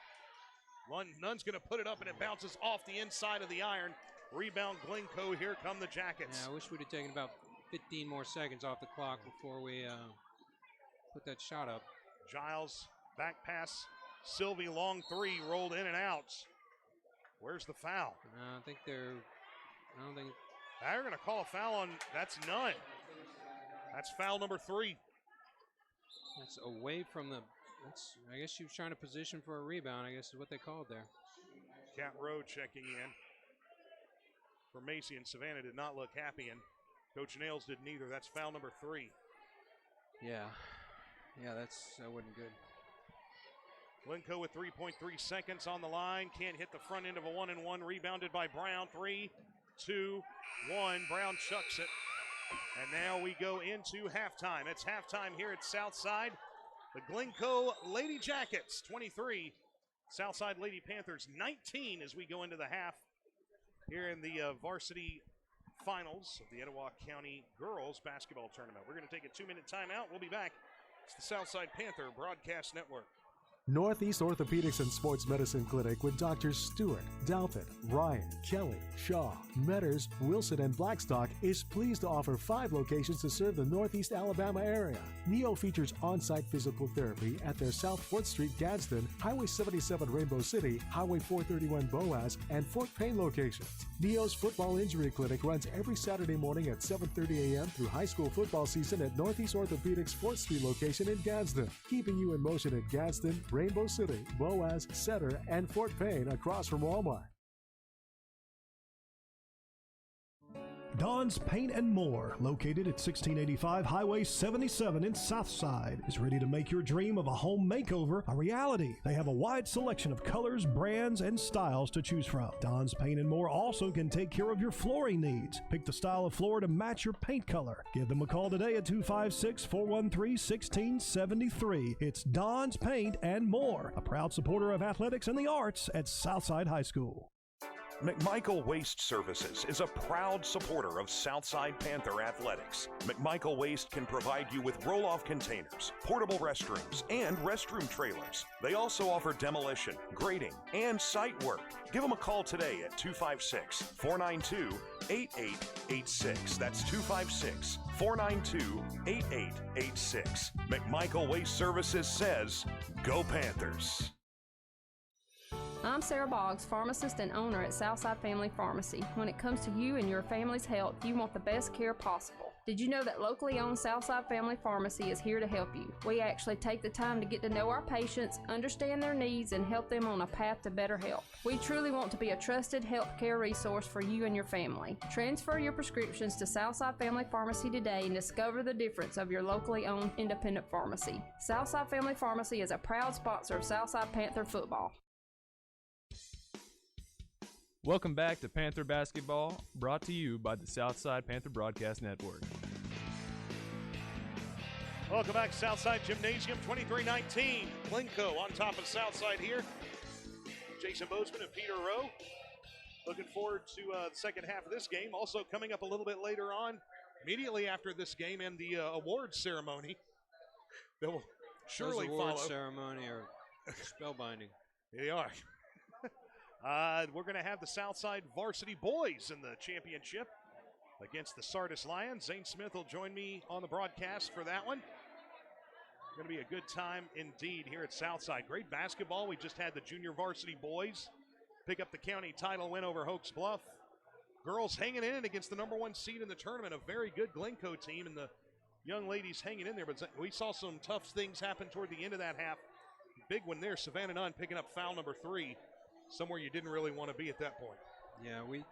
Nunn's going to put it up, and it bounces off the inside of the iron. Rebound Glencoe. Here come the Jackets. Yeah, I wish we'd have taken about 15 more seconds off the clock before we put that shot up. Giles, back pass. Sylvie, long 3, rolled in and out. Where's the foul? I don't think. They're going to call a foul on, that's Nunn. That's foul number 3. That's away from the, I guess she was trying to position for a rebound, I guess is what they called there. Cat Rowe checking in. For Macy and Savannah did not look happy, and Coach Nails didn't either. That's foul number 3. Yeah, that wasn't good. Glencoe with 3.3 seconds on the line. Can't hit the front end of a 1-and-1. Rebounded by Brown. 3, 2, 1. Brown chucks it. And now we go into halftime. It's halftime here at Southside. The Glencoe Lady Jackets, 23. Southside Lady Panthers, 19 as we go into the half here in the varsity finals of the Etowah County Girls Basketball Tournament. We're going to take a 2-minute timeout. We'll be back. It's the Southside Panther Broadcast Network. Northeast Orthopedics and Sports Medicine Clinic with Drs. Stewart, Dalpin, Ryan, Kelly, Shaw, Metters, Wilson, and Blackstock is pleased to offer 5 locations to serve the Northeast Alabama area. NEO features on-site physical therapy at their South 4th Street Gadsden, Highway 77 Rainbow City, Highway 431 Boaz, and Fort Payne locations. NEO's Football Injury Clinic runs every Saturday morning at 7:30 a.m. through high school football season at Northeast Orthopedics 4th Street location in Gadsden, keeping you in motion at Gadsden, Rainbow City, Boaz, Setter, and Fort Payne across from Walmart. Don's Paint and More, located at 1685 Highway 77 in Southside, is ready to make your dream of a home makeover a reality. They have a wide selection of colors, brands, and styles to choose from. Don's Paint and More also can take care of your flooring needs. Pick the style of floor to match your paint color. Give them a call today at 256-413-1673. It's Don's Paint and More, a proud supporter of athletics and the arts at Southside High School. McMichael Waste Services is a proud supporter of Southside Panther Athletics. McMichael Waste can provide you with roll-off containers, portable restrooms, and restroom trailers. They also offer demolition, grading, and site work. Give them a call today at 256-492-8886. That's 256-492-8886. McMichael Waste Services says, go Panthers. I'm Sarah Boggs, pharmacist and owner at Southside Family Pharmacy. When it comes to you and your family's health, you want the best care possible. Did you know that locally owned Southside Family Pharmacy is here to help you? We actually take the time to get to know our patients, understand their needs, and help them on a path to better health. We truly want to be a trusted healthcare resource for you and your family. Transfer your prescriptions to Southside Family Pharmacy today and discover the difference of your locally owned independent pharmacy. Southside Family Pharmacy is a proud sponsor of Southside Panther football. Welcome back to Panther Basketball, brought to you by the Southside Panther Broadcast Network. Welcome back, Southside Gymnasium, 23-19. Glencoe on top of Southside here. Jason Bozeman and Peter Rowe. Looking forward to the second half of this game. Also coming up a little bit later on, immediately after this game and the awards ceremony that will surely follow. Awards ceremony are spellbinding. They are. We're going to have the Southside varsity boys in the championship against the Sardis Lions. Zane Smith will join me on the broadcast for that one. Going to be a good time indeed here at Southside. Great basketball. We just had the junior varsity boys pick up the county title win over Hoax Bluff. Girls hanging in against the number one seed in the tournament, a very good Glencoe team, and the young ladies hanging in there. But we saw some tough things happen toward the end of that half. Big one there, Savannah Nunn picking up foul number 3. Somewhere you didn't really want to be at that point. Yeah, we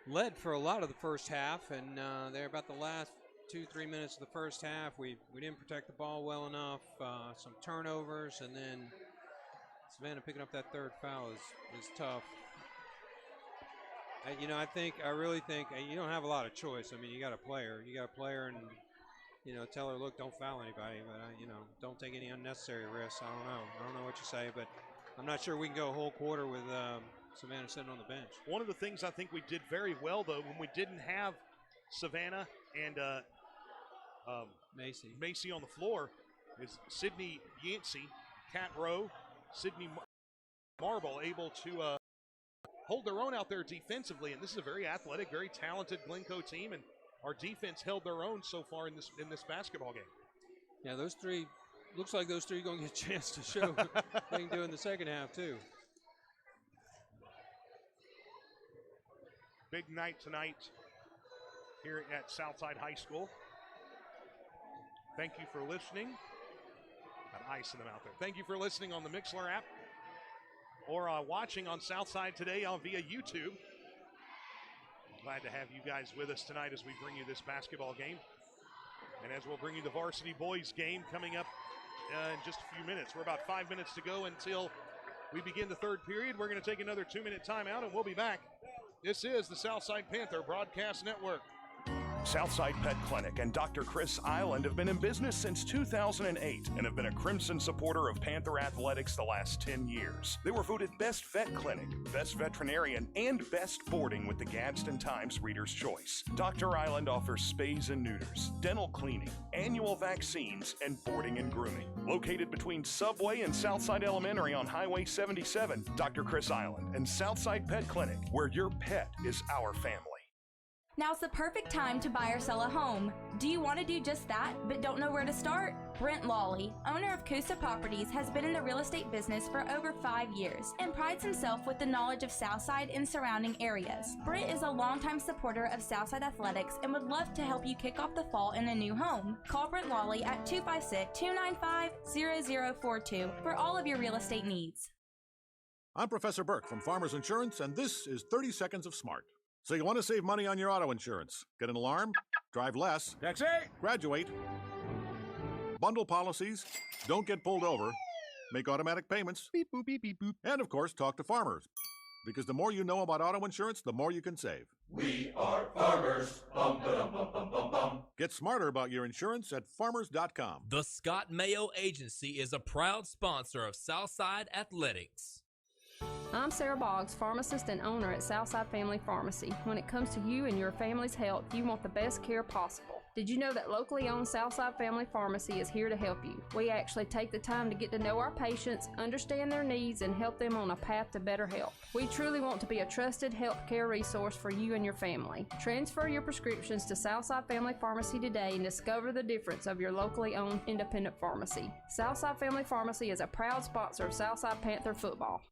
led for a lot of the first half, and there about the last 2-3 minutes of the first half, we didn't protect the ball well enough. Some turnovers, and then Savannah picking up that third foul is tough. I really think you don't have a lot of choice. I mean, you got a player, and tell her, look, don't foul anybody, but don't take any unnecessary risks. I don't know what you say, but I'm not sure we can go a whole quarter with Savannah sitting on the bench. One of the things I think we did very well, though, when we didn't have Savannah and Macy on the floor, is Sydney Yancey, Kat Rowe, Sydney Marble able to hold their own out there defensively. And this is a very athletic, very talented Glencoe team, and our defense held their own so far in this basketball game. Yeah, those three. Looks like those three are going to get a chance to show what they can do in the second half, too. Big night tonight here at Southside High School. Thank you for listening. Got ice in them out there. Thank you for listening on the Mixlr app or watching on Southside today via YouTube. Glad to have you guys with us tonight as we bring you this basketball game. And as we'll bring you the varsity boys game coming up in just a few minutes. We're about 5 minutes to go until we begin the third period. We're going to take another 2-minute timeout, and we'll be back. This is the Southside Panther Broadcast Network. Southside Pet Clinic and Dr. Chris Island have been in business since 2008 and have been a crimson supporter of Panther athletics the last 10 years. They were voted Best Vet Clinic, Best Veterinarian, and Best Boarding with the Gadsden Times Reader's Choice. Dr. Island offers spays and neuters, dental cleaning, annual vaccines, and boarding and grooming. Located between Subway and Southside Elementary on Highway 77, Dr. Chris Island and Southside Pet Clinic, where your pet is our family. Now's the perfect time to buy or sell a home. Do you want to do just that, but don't know where to start? Brent Lawley, owner of Coosa Properties, has been in the real estate business for over 5 years and prides himself with the knowledge of Southside and surrounding areas. Brent is a longtime supporter of Southside athletics and would love to help you kick off the fall in a new home. Call Brent Lawley at 256-295-0042 for all of your real estate needs. I'm Professor Burke from Farmers Insurance, and this is 30 Seconds of Smart. So you want to save money on your auto insurance? Get an alarm? Drive less? Taxi! Graduate? Bundle policies? Don't get pulled over? Make automatic payments? Beep, boop, beep, beep, boop. And of course, talk to farmers. Because the more you know about auto insurance, the more you can save. We are farmers. Bum, ba-dum, bum, bum, bum, bum. Get smarter about your insurance at farmers.com. The Scott Mayo Agency is a proud sponsor of Southside Athletics. I'm Sarah Boggs, pharmacist and owner at Southside Family Pharmacy. When it comes to you and your family's health, you want the best care possible. Did you know that locally owned Southside Family Pharmacy is here to help you? We actually take the time to get to know our patients, understand their needs, and help them on a path to better health. We truly want to be a trusted healthcare resource for you and your family. Transfer your prescriptions to Southside Family Pharmacy today and discover the difference of your locally owned independent pharmacy. Southside Family Pharmacy is a proud sponsor of Southside Panther football.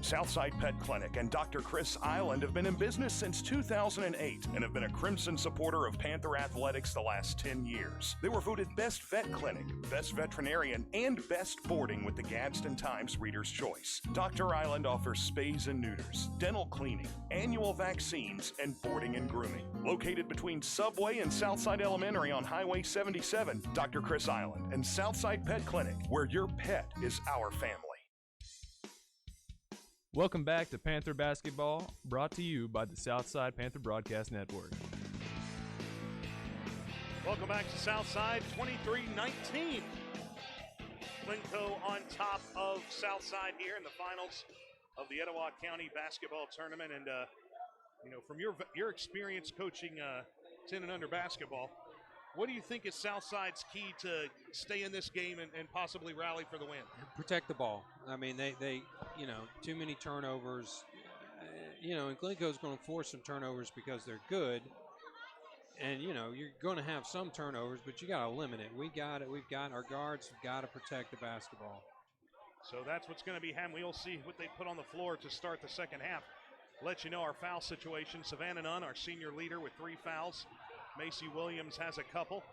Southside Pet Clinic and Dr. Chris Island have been in business since 2008 and have been a crimson supporter of Panther Athletics the last 10 years. They were voted Best Vet Clinic, Best Veterinarian, and Best Boarding with the Gadsden Times Reader's Choice. Dr. Island offers spays and neuters, dental cleaning, annual vaccines, and boarding and grooming. Located between Subway and Southside Elementary on Highway 77, Dr. Chris Island and Southside Pet Clinic, where your pet is our family. Welcome back to Panther Basketball, brought to you by the Southside Panther Broadcast Network. Welcome back to Southside, 23-19. Glencoe on top of Southside here in the finals of the Etowah County Basketball Tournament. And, from your experience coaching 10 and under basketball, what do you think is Southside's key to stay in this game and possibly rally for the win? Protect the ball. I mean, they too many turnovers. And Glencoe's going to force some turnovers because they're good. And, you're going to have some turnovers, but you got to limit it. We've got our guards have got to protect the basketball. So that's what's going to be happening. We'll see what they put on the floor to start the second half. Let you know our foul situation. Savannah Nunn, our senior leader, with 3 fouls. Macy Williams has a couple.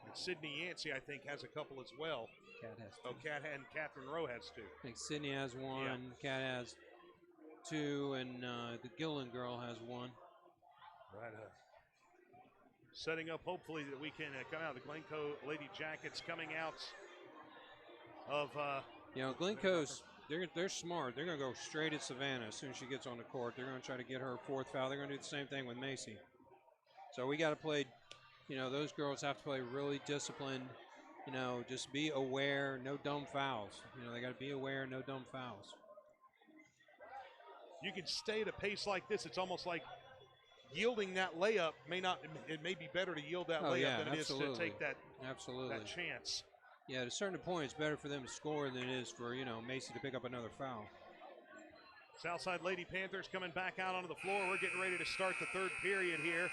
And Sydney Yancey, I think, has a couple as well. Kat has 2. And Catherine Rowe has 2. I think Sydney has 1, Kat has 2, and the Gillen girl has 1. Right. Setting up, hopefully, that we can come out. The Glencoe Lady Jackets coming out of. Glencoe's. They're smart. They're going to go straight at Savannah as soon as she gets on the court. They're going to try to get her 4th foul. They're going to do the same thing with Macy. So we got to play, those girls have to play really disciplined, just be aware, no dumb fouls. They got to be aware, no dumb fouls. You can stay at a pace like this. It's almost like yielding that layup it may be better to yield that layup than it is to take that chance. Yeah, at a certain point, it's better for them to score than it is for, Macy to pick up another foul. Southside Lady Panthers coming back out onto the floor. We're getting ready to start the third period here.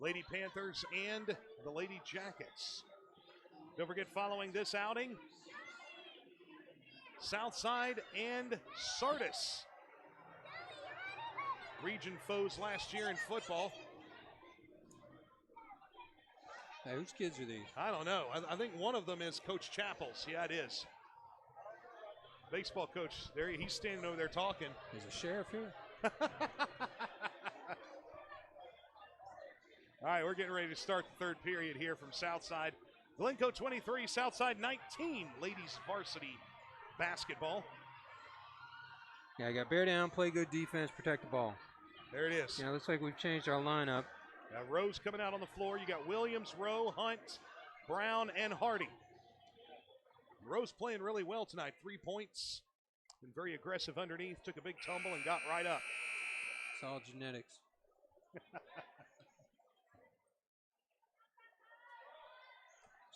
Lady Panthers and the Lady Jackets. Don't forget, following this outing, Southside and Sardis. Region foes last year in football. Hey, whose kids are these? I don't know. I think one of them is Coach Chappell's. Yeah, it is. Baseball coach, there he's standing over there talking. There's a sheriff here. All right, we're getting ready to start the third period here from Southside. Glencoe 23, Southside 19, ladies varsity basketball. Yeah, I got bear down, play good defense, protect the ball. There it is. Yeah, looks like we've changed our lineup. Rose coming out on the floor. You got Williams, Rowe, Hunt, Brown, and Hardy. Rose playing really well tonight. 3 points. Been very aggressive underneath. Took a big tumble and got right up. It's all genetics.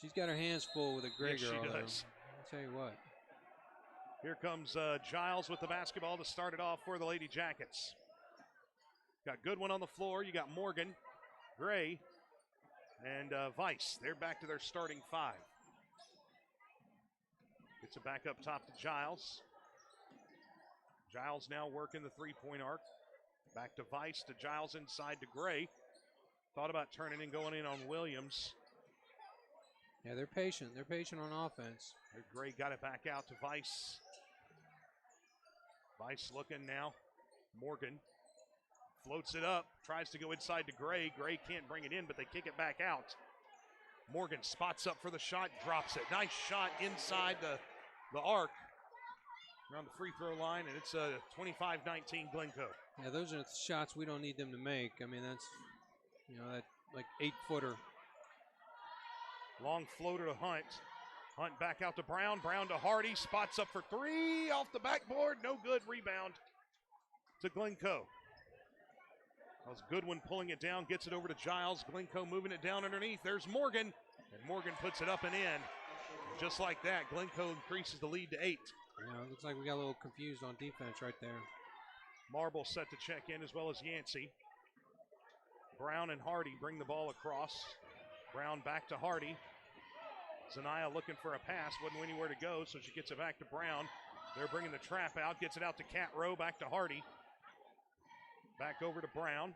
She's got her hands full with a gray girl. She does. I'll tell you what. Here comes Giles with the basketball to start it off for the Lady Jackets. Got Goodwin on the floor. You got Morgan, Gray, and Weiss. They're back to their starting 5. Gets it back up top to Giles. Giles now working the 3-point arc. Back to Weiss, to Giles inside to Gray. Thought about turning and going in on Williams. Yeah, they're patient. They're patient on offense. Gray got it back out to Weiss. Weiss looking now. Morgan. Floats it up, tries to go inside to Gray. Gray can't bring it in, but they kick it back out. Morgan spots up for the shot, drops it. Nice shot inside the arc around the free throw line, and it's a 25-19 Glencoe. Yeah, those are shots we don't need them to make. I mean, that's, that like 8-footer. Long floater to Hunt. Hunt back out to Brown. Brown to Hardy. Spots up for three. Off the backboard. No good. Rebound to Glencoe. That was Goodwin pulling it down. Gets it over to Giles. Glencoe moving it down underneath. There's Morgan. And Morgan puts it up and in. Just like that, Glencoe increases the lead to 8. Yeah, it looks like we got a little confused on defense right there. Marble set to check in as well as Yancey. Brown and Hardy bring the ball across. Brown back to Hardy. Zanaya looking for a pass, wasn't anywhere to go, so she gets it back to Brown. They're bringing the trap out, gets it out to Cat Rowe, back to Hardy. Back over to Brown.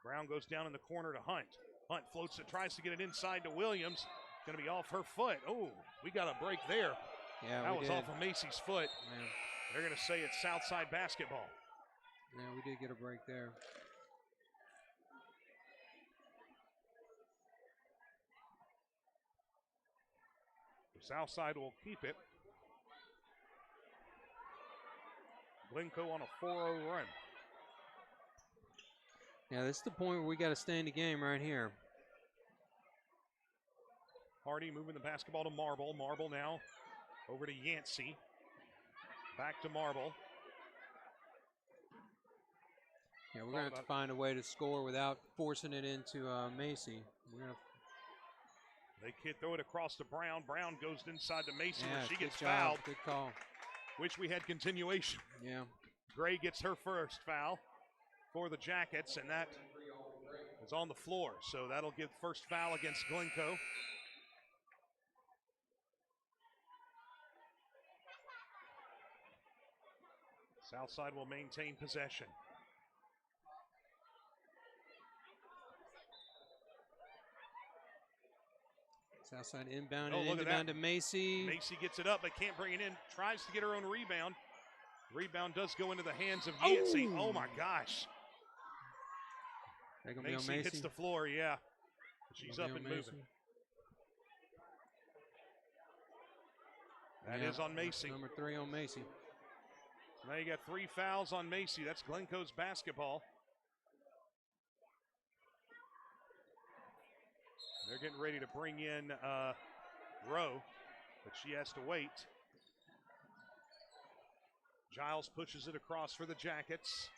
Brown goes down in the corner to Hunt. Hunt floats it, tries to get it inside to Williams. Going to be off her foot. Oh, we got a break there. Yeah, that was off of Macy's foot. Yeah. They're going to say it's Southside basketball. Yeah, we did get a break there. Southside will keep it. Glencoe on a 4-0 run. Yeah, this is the point where we got to stay in the game right here. Hardy moving the basketball to Marble. Marble now over to Yancey. Back to Marble. Yeah, we're going to have to find a way to score without forcing it into Macy. They can't throw it across to Brown. Brown goes inside to Macy where she gets job. fouled. Good call. Wish we had continuation. Yeah. Gray gets her first foul for the Jackets, and that is on the floor. So that'll give first foul against Glencoe. Southside will maintain possession. Southside inbound Oh, and look at inbound that. to Macy. Macy gets it up, but can't bring it in. Tries to get her own rebound. Rebound does go into the hands of Yancey. Oh my gosh. Macy hits the floor, yeah. She's up and moving. That is on Macy. Number 3 on Macy. Now you got 3 fouls on Macy. That's Glencoe's basketball. They're getting ready to bring in Rowe, but she has to wait. Giles pushes it across for the Jackets.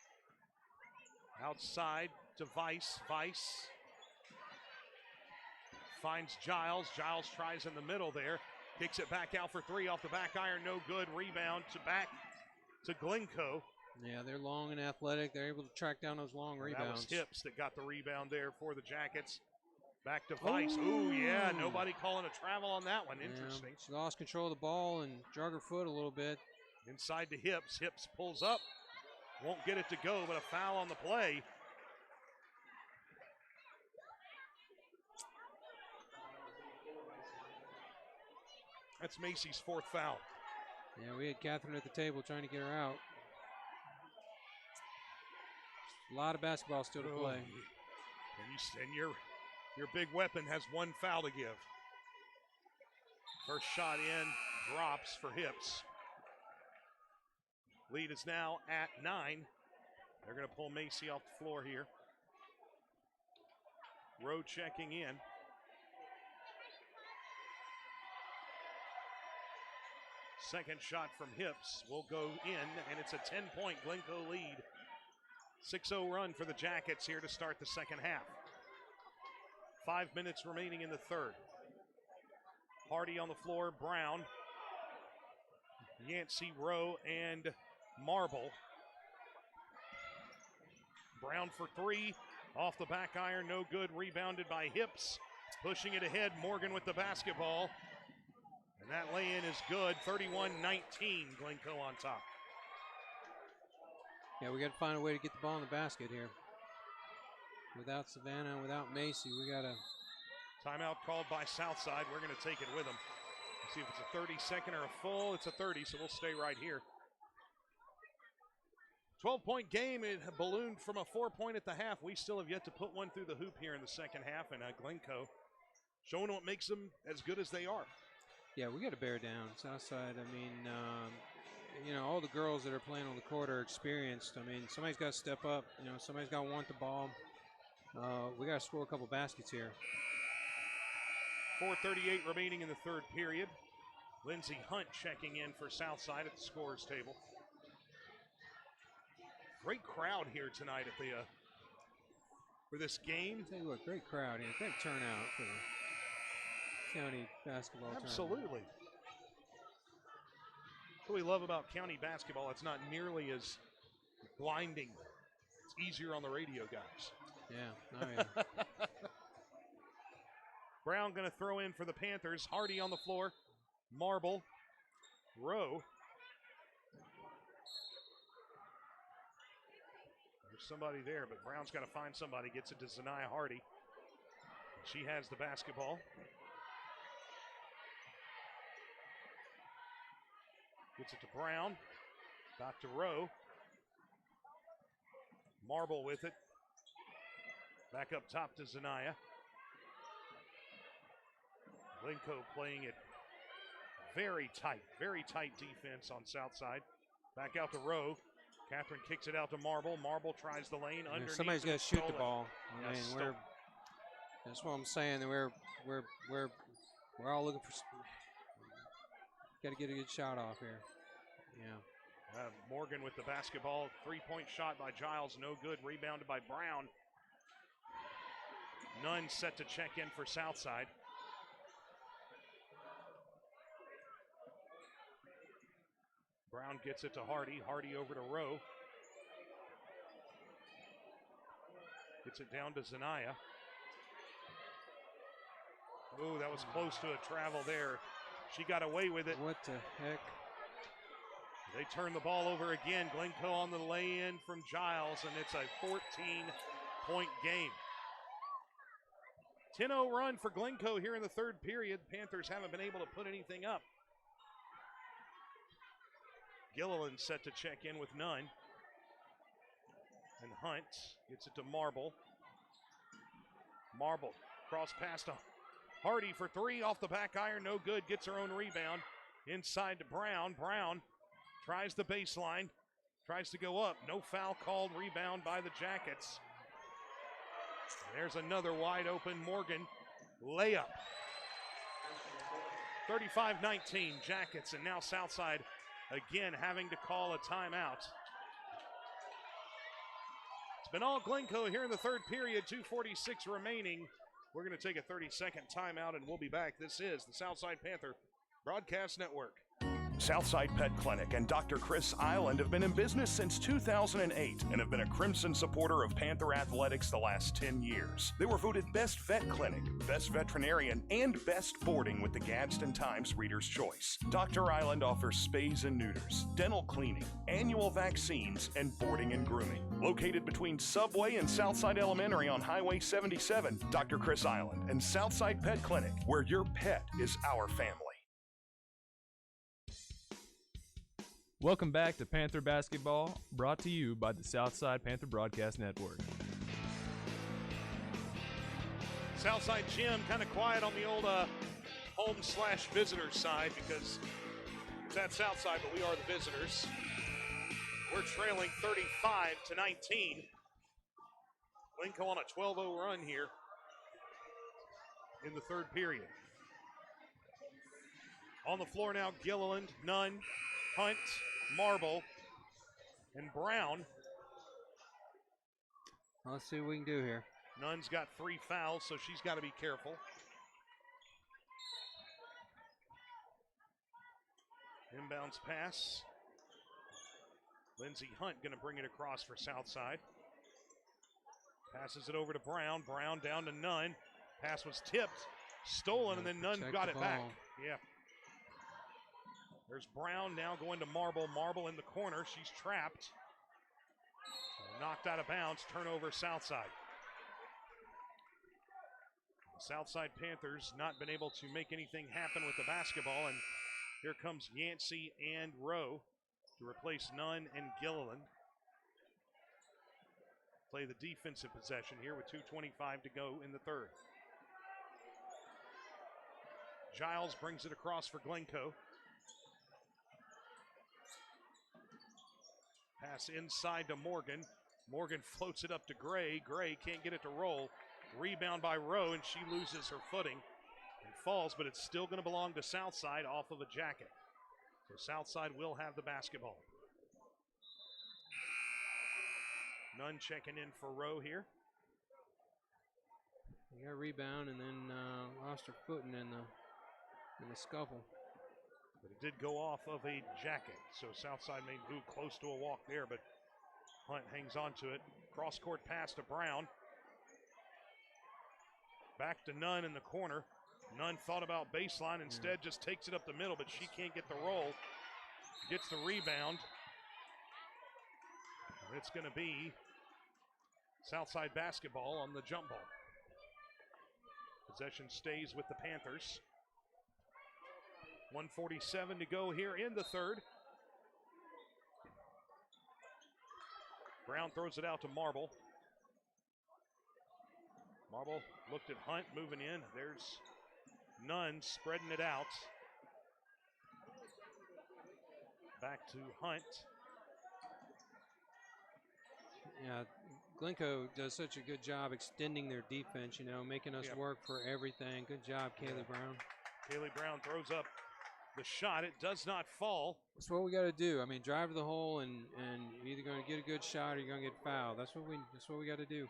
Outside to Vice. Vice finds Giles. Giles tries in the middle there. Kicks it back out for 3 off the back iron. No good. Rebound to back to Glencoe. Yeah, they're long and athletic. They're able to track down those long rebounds. That was Hips that got the rebound there for the Jackets. Back to Vice. Ooh, yeah, nobody calling a travel on that one. Interesting. She lost control of the ball and drug her foot a little bit. Inside to Hips. Hips pulls up. Won't get it to go, but a foul on the play. That's Macy's 4th foul. Yeah, we had Catherine at the table trying to get her out. A lot of basketball still to play. And your big weapon has 1 foul to give. First shot in, drops for Hips. Lead is now at 9. They're going to pull Macy off the floor here. Rowe checking in. Second shot from Hips will go in, and it's a 10-point Glencoe lead. 6-0 run for the Jackets here to start the second half. 5 minutes remaining in the third. Hardy on the floor, Brown, Yancey, Rowe, and Marble. Brown for 3, off the back iron, no good, rebounded by Hips. Pushing it ahead, Morgan with the basketball. And that lay-in is good, 31-19, Glencoe on top. Yeah, we got to find a way to get the ball in the basket here. Without Savannah, without Macy, we got to... Timeout called by Southside. We're going to take it with them. Let's see if it's a 30-second or a full. It's a 30, so we'll stay right here. 12-point game. It ballooned from a 4-point at the half. We still have yet to put one through the hoop here in the second half, and Glencoe showing what makes them as good as they are. Yeah, we got to bear down. Southside, I mean, all the girls that are playing on the court are experienced. I mean, somebody's got to step up. Somebody's got to want the ball. We got to score a couple baskets here. 4:38 remaining in the third period. Lindsey Hunt checking in for Southside at the scorer's table. Great crowd here tonight at the for this game. I'll tell you what, great crowd here. Great turnout for the county basketball Absolutely. tournament. What we love about county basketball, it's not nearly as blinding. It's easier on the radio, guys. Yeah, oh yeah. Brown going to throw in for the Panthers. Hardy on the floor. Marble. Rowe. There's somebody there, but Brown's got to find somebody. Gets it to Zanaya Hardy. She has the basketball. Gets it to Brown. Back to Rowe. Marble with it. Back up top to Zanaya. Glencoe playing it very tight defense on Southside. Back out to Rowe. Catherine kicks it out to Marble. Marble tries the lane underneath. Somebody's got to shoot the ball. I mean, stolen. That's what I'm saying. That we're all looking for. Got to get a good shot off here. Yeah. Morgan with the basketball. 3-point shot by Giles. No good. Rebounded by Brown. Nunn set to check in for Southside. Brown gets it to Hardy. Hardy over to Rowe. Gets it down to Zanaya. Oh, that was close to a travel there. She got away with it. What the heck? They turn the ball over again. Glencoe on the lay-in from Giles, and it's a 14-point game. 10-0 run for Glencoe here in the third period. Panthers haven't been able to put anything up. Gilliland set to check in with Nunn. And Hunt gets it to Marble. Marble cross pass to Hardy for three off the back iron. No good. Gets her own rebound. Inside to Brown. Brown tries the baseline. Tries to go up. No foul called. Rebound by the Jackets. There's another wide open Morgan layup. 35-19 Jackets, and now Southside again having to call a timeout. It's been all Glencoe here in the third period, 2:46 remaining. We're going to take a 30-second timeout, and we'll be back. This is the Southside Panther Broadcast Network. Southside Pet Clinic and Dr. Chris Island have been in business since 2008 and have been a Crimson supporter of Panther athletics the last 10 years. They were voted Best Vet Clinic, Best Veterinarian, and Best Boarding with the Gadsden Times Reader's Choice. Dr. Island offers spays and neuters, dental cleaning, annual vaccines, and boarding and grooming. Located between Subway and Southside Elementary on Highway 77, Dr. Chris Island and Southside Pet Clinic, where your pet is our family. Welcome back to Panther Basketball, brought to you by the Southside Panther Broadcast Network. Southside Gym kind of quiet on the old home/visitor side because it's at Southside, but we are the visitors. We're trailing 35-19. Glencoe on a 12-0 run here in the third period. On the floor now, Gilliland, Nunn, Hunt, Marble, and Brown. Let's see what we can do here. Nunn's got 3 fouls, so she's got to be careful. Inbounds pass. Lindsey Hunt going to bring it across for Southside. Passes it over to Brown. Brown down to Nunn. Pass was tipped, stolen, and then Nunn got it back. Yeah. There's Brown now going to Marble. Marble in the corner. She's trapped. Knocked out of bounds. Turnover Southside. Southside Panthers not been able to make anything happen with the basketball, and here comes Yancey and Rowe to replace Nunn and Gilliland. play the defensive possession here with 2:25 to go in the third. Giles brings it across for Glencoe. Pass inside to Morgan. Morgan floats it up to Gray. Gray can't get it to roll. Rebound by Rowe, and she loses her footing and falls, but it's still going to belong to Southside off of a jacket. So Southside will have the basketball. Nunn checking in for Rowe here. You got a rebound and then lost her footing in the scuffle. But it did go off of a jacket, so Southside may move close to a walk there, but Hunt hangs on to it. Cross-court pass to Brown. Back to Nunn in the corner. Nunn thought about baseline, instead just takes it up the middle, but she can't get the roll. Gets the rebound. And it's going to be Southside basketball on the jump ball. Possession stays with the Panthers. 1:47 to go here in the third. Brown throws it out to Marble. Marble looked at Hunt moving in. There's Nunn spreading it out. Back to Hunt. Yeah, Glencoe does such a good job extending their defense, making us work for everything. Good job, Kaylee Brown. Kaylee Brown throws up the shot. It does not fall. That's what we got to do. I mean, drive to the hole, and you're either going to get a good shot or you're going to get fouled. That's what we got to do.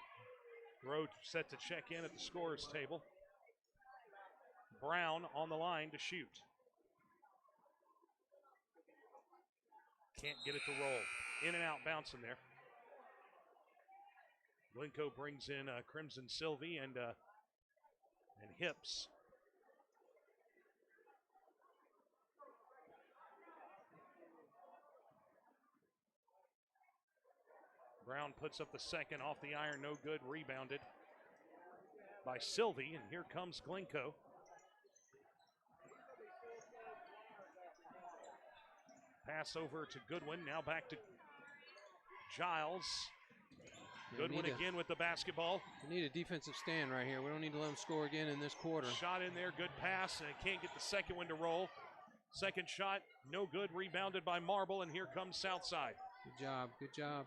Rowe set to check in at the scorer's table. Brown on the line to shoot. Can't get it to roll. In and out bouncing there. Glencoe brings in Crimson Sylvie and Hips. Brown puts up the second off the iron, no good, rebounded by Sylvie, and here comes Glencoe. Pass over to Goodwin, now back to Giles. Goodwin again with the basketball. We need a defensive stand right here. We don't need to let them score again in this quarter. Shot in there, good pass, and can't get the second one to roll. Second shot, no good, rebounded by Marble, and here comes Southside. Good job, good job.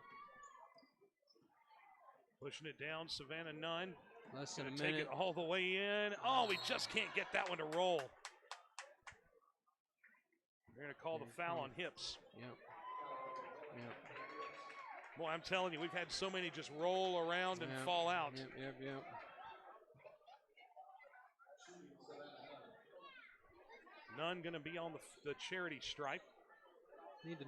Pushing it down, Savannah Nunn. Less than a minute. Take it all the way in. Oh, we just can't get that one to roll. They're going to call the foul on Hips. Yep. Boy, I'm telling you, we've had so many just roll around and fall out. Yep. Nunn going to be on the charity stripe. Need to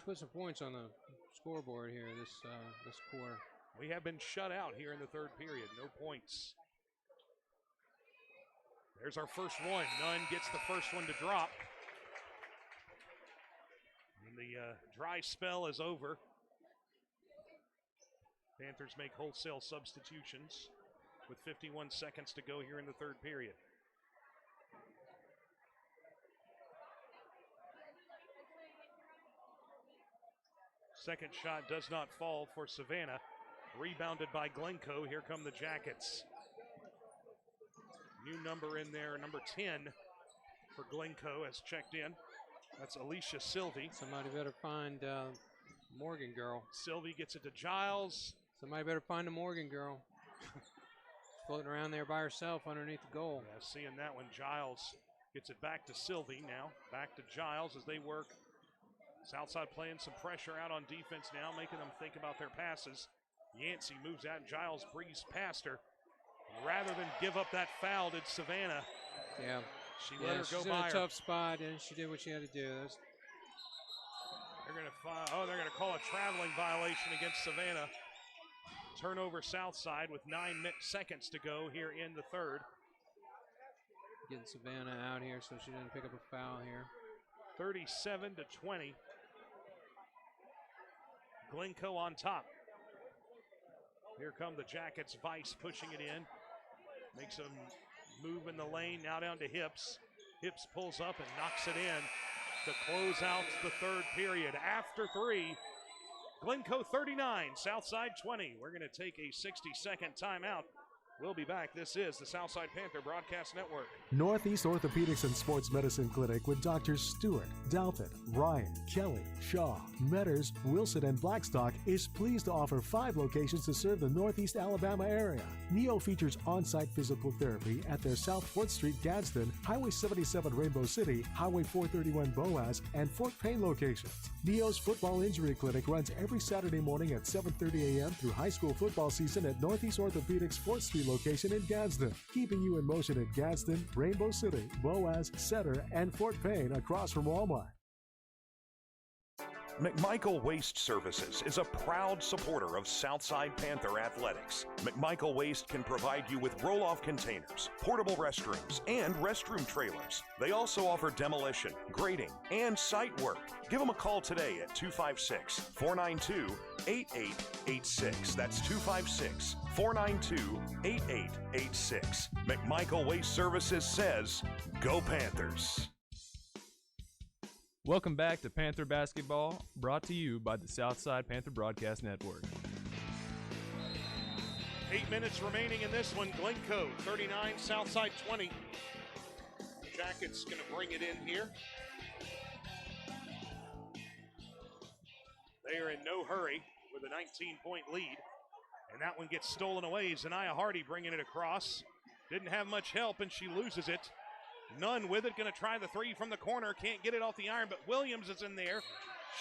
put some points on the scoreboard here this quarter. We have been shut out here in the third period. No points. There's our first one. Nunn gets the first one to drop. And the dry spell is over. Panthers make wholesale substitutions with 51 seconds to go here in the third period. Second shot does not fall for Savannah. Rebounded by Glencoe. Here come the Jackets. New number in there, number 10 for Glencoe has checked in. That's Alicia Sylvie. Somebody better find Morgan girl. Sylvie gets it to Giles. Somebody better find a Morgan girl. Floating around there by herself underneath the goal. Yeah, seeing that one. Giles gets it back to Sylvie now. Back to Giles as they work. Southside playing some pressure out on defense now, making them think about their passes. Yancey moves out. Giles breezed past her. Rather than give up that foul, did Savannah. Yeah. She let her go by her. She's in a tough spot, and she did what she had to do. They're going to call a traveling violation against Savannah. Turnover Southside with 9 seconds to go here in the third. Getting Savannah out here so she doesn't pick up a foul here. 37-20. Glencoe on top. Here come the Jackets. Vice pushing it in. Makes them move in the lane. Now down to Hips. Hips pulls up and knocks it in to close out the third period. After 3, Glencoe 39, Southside 20. We're going to take a 60-second timeout. We'll be back. This is the Southside Panther Broadcast Network. Northeast Orthopedics and Sports Medicine Clinic with Drs. Stewart, Dalpett, Ryan, Kelly, Shaw, Metters, Wilson, and Blackstock is pleased to offer 5 locations to serve the Northeast Alabama area. NEO features on-site physical therapy at their South 4th Street Gadsden, Highway 77 Rainbow City, Highway 431 Boaz, and Fort Payne locations. NEO's Football Injury Clinic runs every Saturday morning at 7:30 a.m. through high school football season at Northeast Orthopedics 4th Street location in Gadsden, keeping you in motion at Gadsden, Rainbow City, Boaz, Setter, and Fort Payne across from Walmart. McMichael Waste Services is a proud supporter of Southside Panther Athletics. McMichael Waste can provide you with roll-off containers, portable restrooms, and restroom trailers. They also offer demolition, grading, and site work. Give them a call today at 256-492-8886. That's 256-492-8886. McMichael Waste Services says, go Panthers. Welcome back to Panther Basketball, brought to you by the Southside Panther Broadcast Network. 8 minutes remaining in this one. Glencoe 39, Southside 20. Jackets going to bring it in here. They are in no hurry with a 19-point lead. And that one gets stolen away. Zaniah Hardy bringing it across. Didn't have much help, and she loses it. Nunn with it, going to try the 3 from the corner. Can't get it off the iron, but Williams is in there.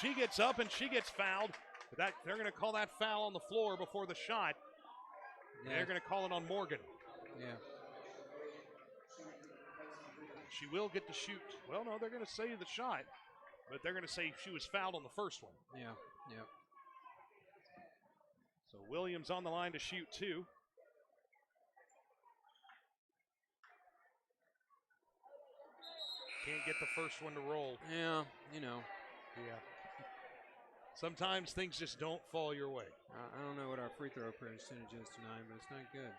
She gets up, and she gets fouled. But they're going to call that foul on the floor before the shot. Yeah. They're going to call it on Morgan. Yeah. She will get to shoot. Well, no, they're going to say the shot, but they're going to say she was fouled on the first one. Yeah, yeah. So Williams on the line to shoot 2. Can't get the first one to roll. Yeah, you know. Yeah. Sometimes things just don't fall your way. I don't know what our free throw percentage is tonight, but it's not good.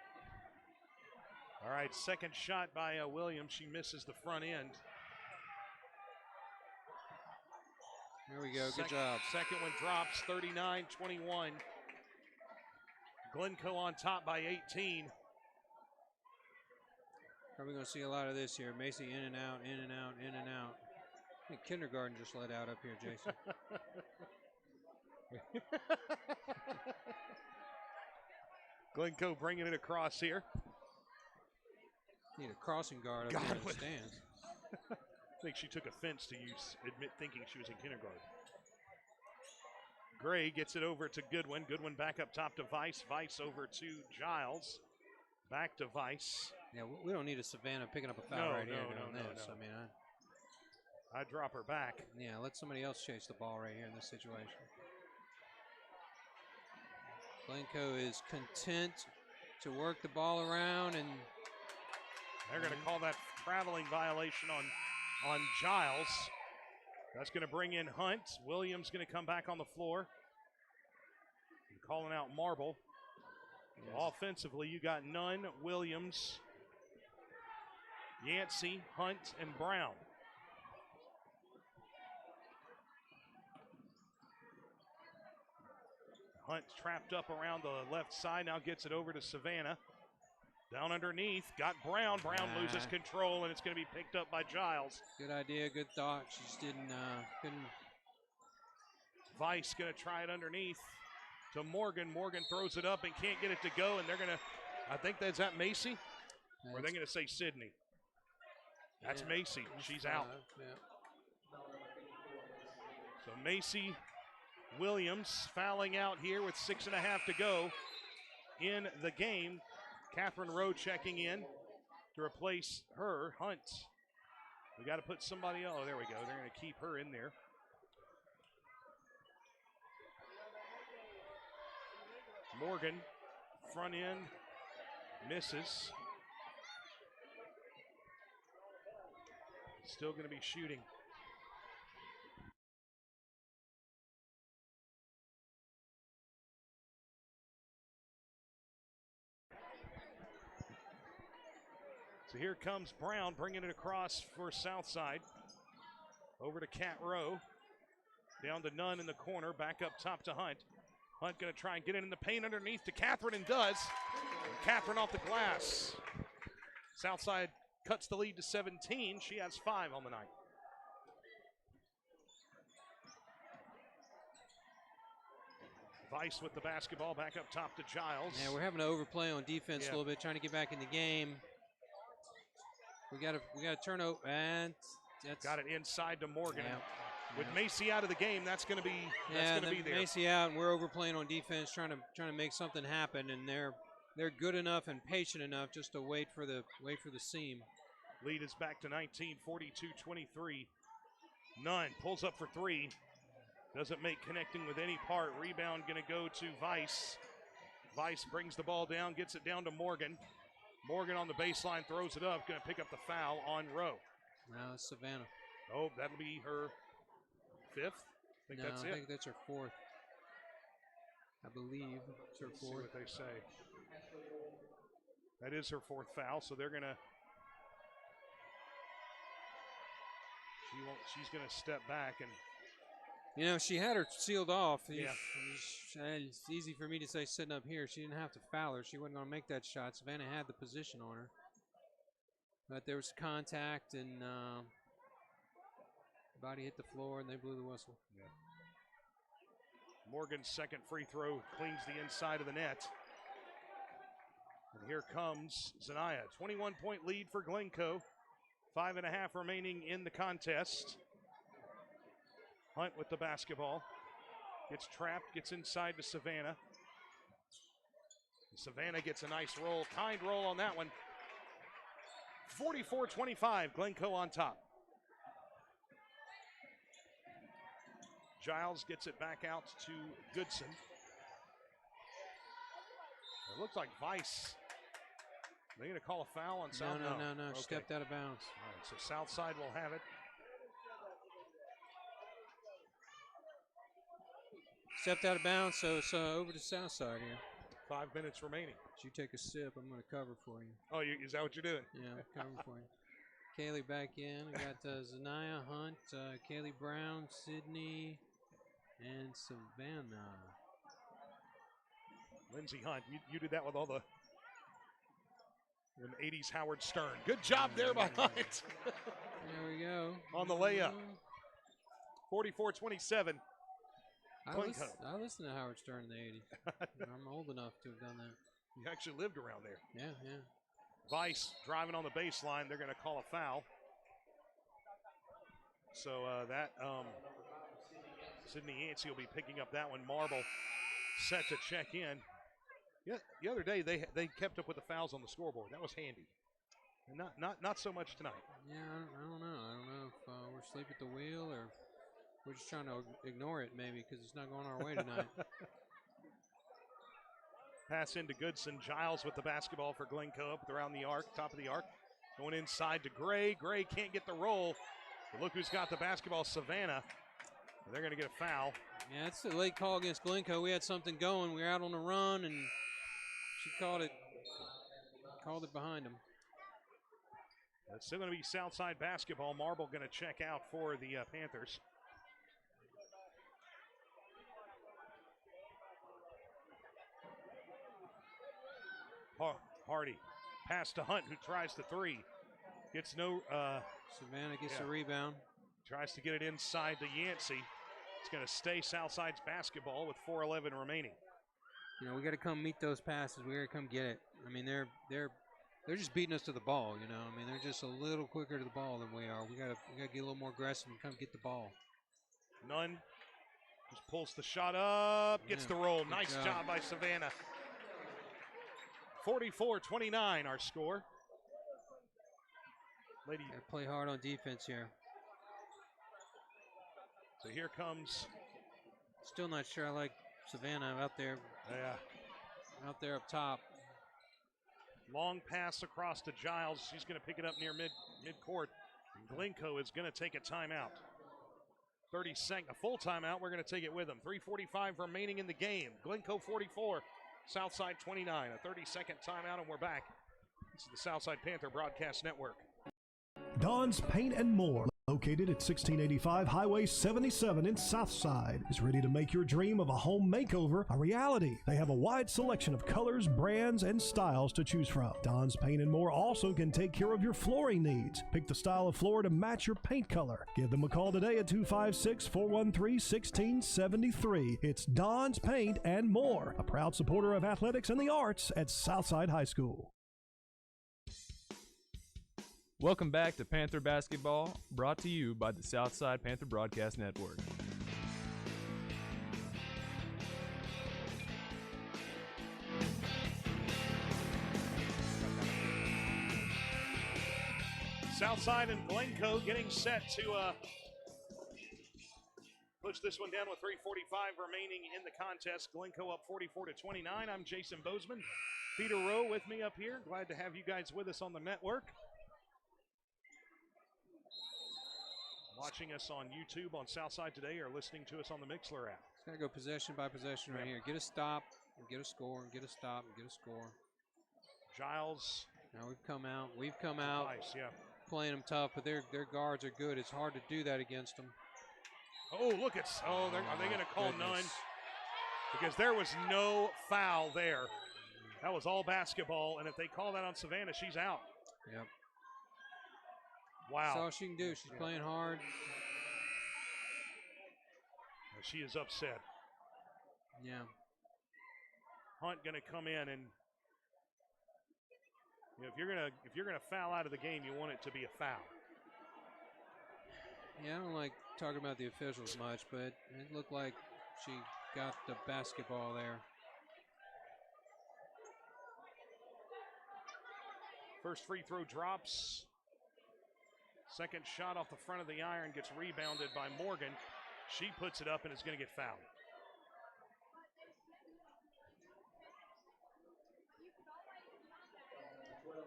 All right, second shot by Williams. She misses the front end. There we go. Good job. Second one drops, 39-21. Glencoe on top by 18. Probably going to see a lot of this here. Macy in and out, in and out, in and out. I think kindergarten just let out up here, Jason. Glencoe bringing it across here. Need a crossing guard up here in the stands. I think she took offense to thinking she was in kindergarten. Gray gets it over to Goodwin. Goodwin back up top to Vice. Vice over to Giles. Back to Vice. Yeah, we don't need a Savannah picking up a foul right here doing this. No. I mean, I drop her back. Yeah, let somebody else chase the ball right here in this situation. Glencoe is content to work the ball around, and they're going to call that traveling violation on Giles. That's going to bring in Hunt. Williams going to come back on the floor. And calling out Marble. Yes. Offensively, you got Nunn, Williams, Yancey, Hunt, and Brown. Hunt trapped up around the left side, now gets it over to Savannah. Down underneath, got Brown. Brown loses control, and it's going to be picked up by Giles. Good idea, good thought. She just couldn't. Vice going to try it underneath to Morgan. Morgan throws it up and can't get it to go, and they're going to, I think that's at Macy, or are they going to say Sydney? That's Macy. She's out. Yeah. So Macy Williams fouling out here with 6.5 to go in the game. Catherine Rowe checking in to replace her, Hunt. We got to put somebody else. Oh, there we go. They're going to keep her in there. Morgan, front end, misses. Still going to be shooting. So here comes Brown bringing it across for Southside. Over to Cat Rowe. Down to Nunn in the corner, back up top to Hunt. Hunt going to try and get it in the paint underneath to Catherine and does. And Catherine off the glass. Southside cuts the lead to 17. She has 5 on the night. Vice with the basketball back up top to Giles. Yeah, we're having to overplay on defense a little bit, trying to get back in the game. We got to turn over, and that's got it inside to Morgan. Yeah. With Macy out of the game, that's going to be there. Macy out, and we're overplaying on defense, trying to make something happen, and they're good enough and patient enough just to wait for the seam. Lead is back to 19, 42-23. Nunn pulls up for 3. Doesn't make connecting with any part. Rebound going to go to Vice. Vice brings the ball down, gets it down to Morgan. Morgan on the baseline throws it up, going to pick up the foul on Rowe. Now it's Savannah. Oh, that'll be her 5th. I think that's her 4th. I believe it's her 4th. See what they say. That is her 4th foul, so they're going to. She's going to step back and. You know, she had her sealed off. Yeah. It's easy for me to say sitting up here. She didn't have to foul her. She wasn't going to make that shot. Savannah had the position on her. But there was contact, and body hit the floor, and they blew the whistle. Yeah. Morgan's second free throw cleans the inside of the net. And here comes Zanaya. 21-point lead for Glencoe. 5.5 remaining in the contest. Hunt with the basketball. Gets trapped, gets inside to Savannah. Savannah gets a nice roll, kind roll on that one. 44-25, Glencoe on top. Giles gets it back out to Goodson. It looks like Vice. They're going to call a foul on South. No. Okay. Stepped out of bounds. All right, so Southside will have it. Stepped out of bounds, so it's over to Southside here. 5 minutes remaining. You take a sip, I'm going to cover for you. Oh, is that what you're doing? Yeah, cover for you. Kaylee back in. We got Zanaya, Hunt, Kaylee Brown, Sydney, and Savannah. Lindsey Hunt, you did that with all the 80s Howard Stern. Good job there by Hunt. There we go. On the layup. 44-27. I listened to Howard Stern in the 80s. I'm old enough to have done that. You actually lived around there. Yeah. Vice driving on the baseline. They're going to call a foul. So Sydney Yancey will be picking up that one. Marble set to check in. Yeah, the other day they kept up with the fouls on the scoreboard. That was handy. And not so much tonight. Yeah, I don't know. I don't know if we're asleep at the wheel or we're just trying to ignore it maybe because it's not going our way tonight. Pass into Goodson. Giles with the basketball for Glencoe up around the arc, top of the arc. Going inside to Gray. Gray can't get the roll. But look who's got the basketball, Savannah. And they're going to get a foul. Yeah, it's a late call against Glencoe. We had something going. We were out on the run, and she called it behind them. It's still going to be Southside basketball. Marble going to check out for the Panthers. Hardy. Pass to Hunt, who tries the 3. Gets no. Savannah gets a rebound. Tries to get it inside to Yancey. It's going to stay Southside's basketball with 4:11 remaining. You know, we got to come meet those passes. We got to come get it. I mean, they're just beating us to the ball. You know, I mean, they're just a little quicker to the ball than we are. We got to get a little more aggressive and come get the ball. Nunn just pulls the shot up, gets the roll. Nice job by Savannah. 44-29 our score. Lady. Got to play hard on defense here. So here comes. Still not sure I like Savannah out there. Yeah. Out there up top. Long pass across to Giles. She's going to pick it up near mid-court. And Glencoe is going to take a timeout. 30-second, a full timeout. We're going to take it with them. 3:45 remaining in the game. Glencoe 44, Southside 29. A 30-second timeout, and we're back. This is the Southside Panther Broadcast Network. Don's Paint and More. Located at 1685 Highway 77 in Southside, is ready to make your dream of a home makeover a reality. They have a wide selection of colors, brands, and styles to choose from. Don's Paint and More also can take care of your flooring needs. Pick the style of floor to match your paint color. Give them a call today at 256-413-1673. It's Don's Paint and More, a proud supporter of athletics and the arts at Southside High School. Welcome back to Panther Basketball, brought to you by the Southside Panther Broadcast Network. Southside and Glencoe getting set to push this one down with 3:45 remaining in the contest. Glencoe up 44-29. I'm Jason Bozeman. Peter Rowe with me up here. Glad to have you guys with us on the network. Watching us on YouTube on Southside today or listening to us on the Mixler app. It's going to go possession by possession right here. Get a stop, and get a score, and get a stop, and get a score. Giles. Now we've come out. Nice, yeah. Playing them tough, but their guards are good. It's hard to do that against them. Oh, look at, are they going to call none? Because there was no foul there. That was all basketball, and if they call that on Savannah, she's out. Yep. Wow. That's all she can do. She's playing hard. She is upset. Yeah. Hunt going to come in, and if you're gonna foul out of the game, you want it to be a foul. Yeah, I don't like talking about the officials much, but it looked like she got the basketball there. First free throw drops. Second shot off the front of the iron gets rebounded by Morgan. She puts it up and is going to get fouled.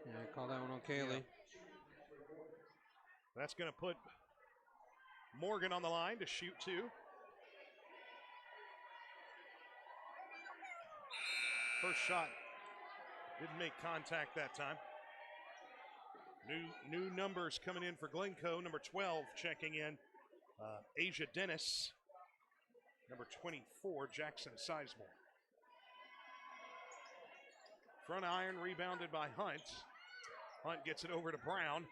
Yeah, call that one on Kaylee. Yeah. That's going to put Morgan on the line to shoot two. First shot didn't make contact that time. New numbers coming in for Glencoe. Number 12 checking in, Asia Dennis. Number 24, Jackson Sizemore. Front iron rebounded by Hunt. Hunt gets it over to Brown.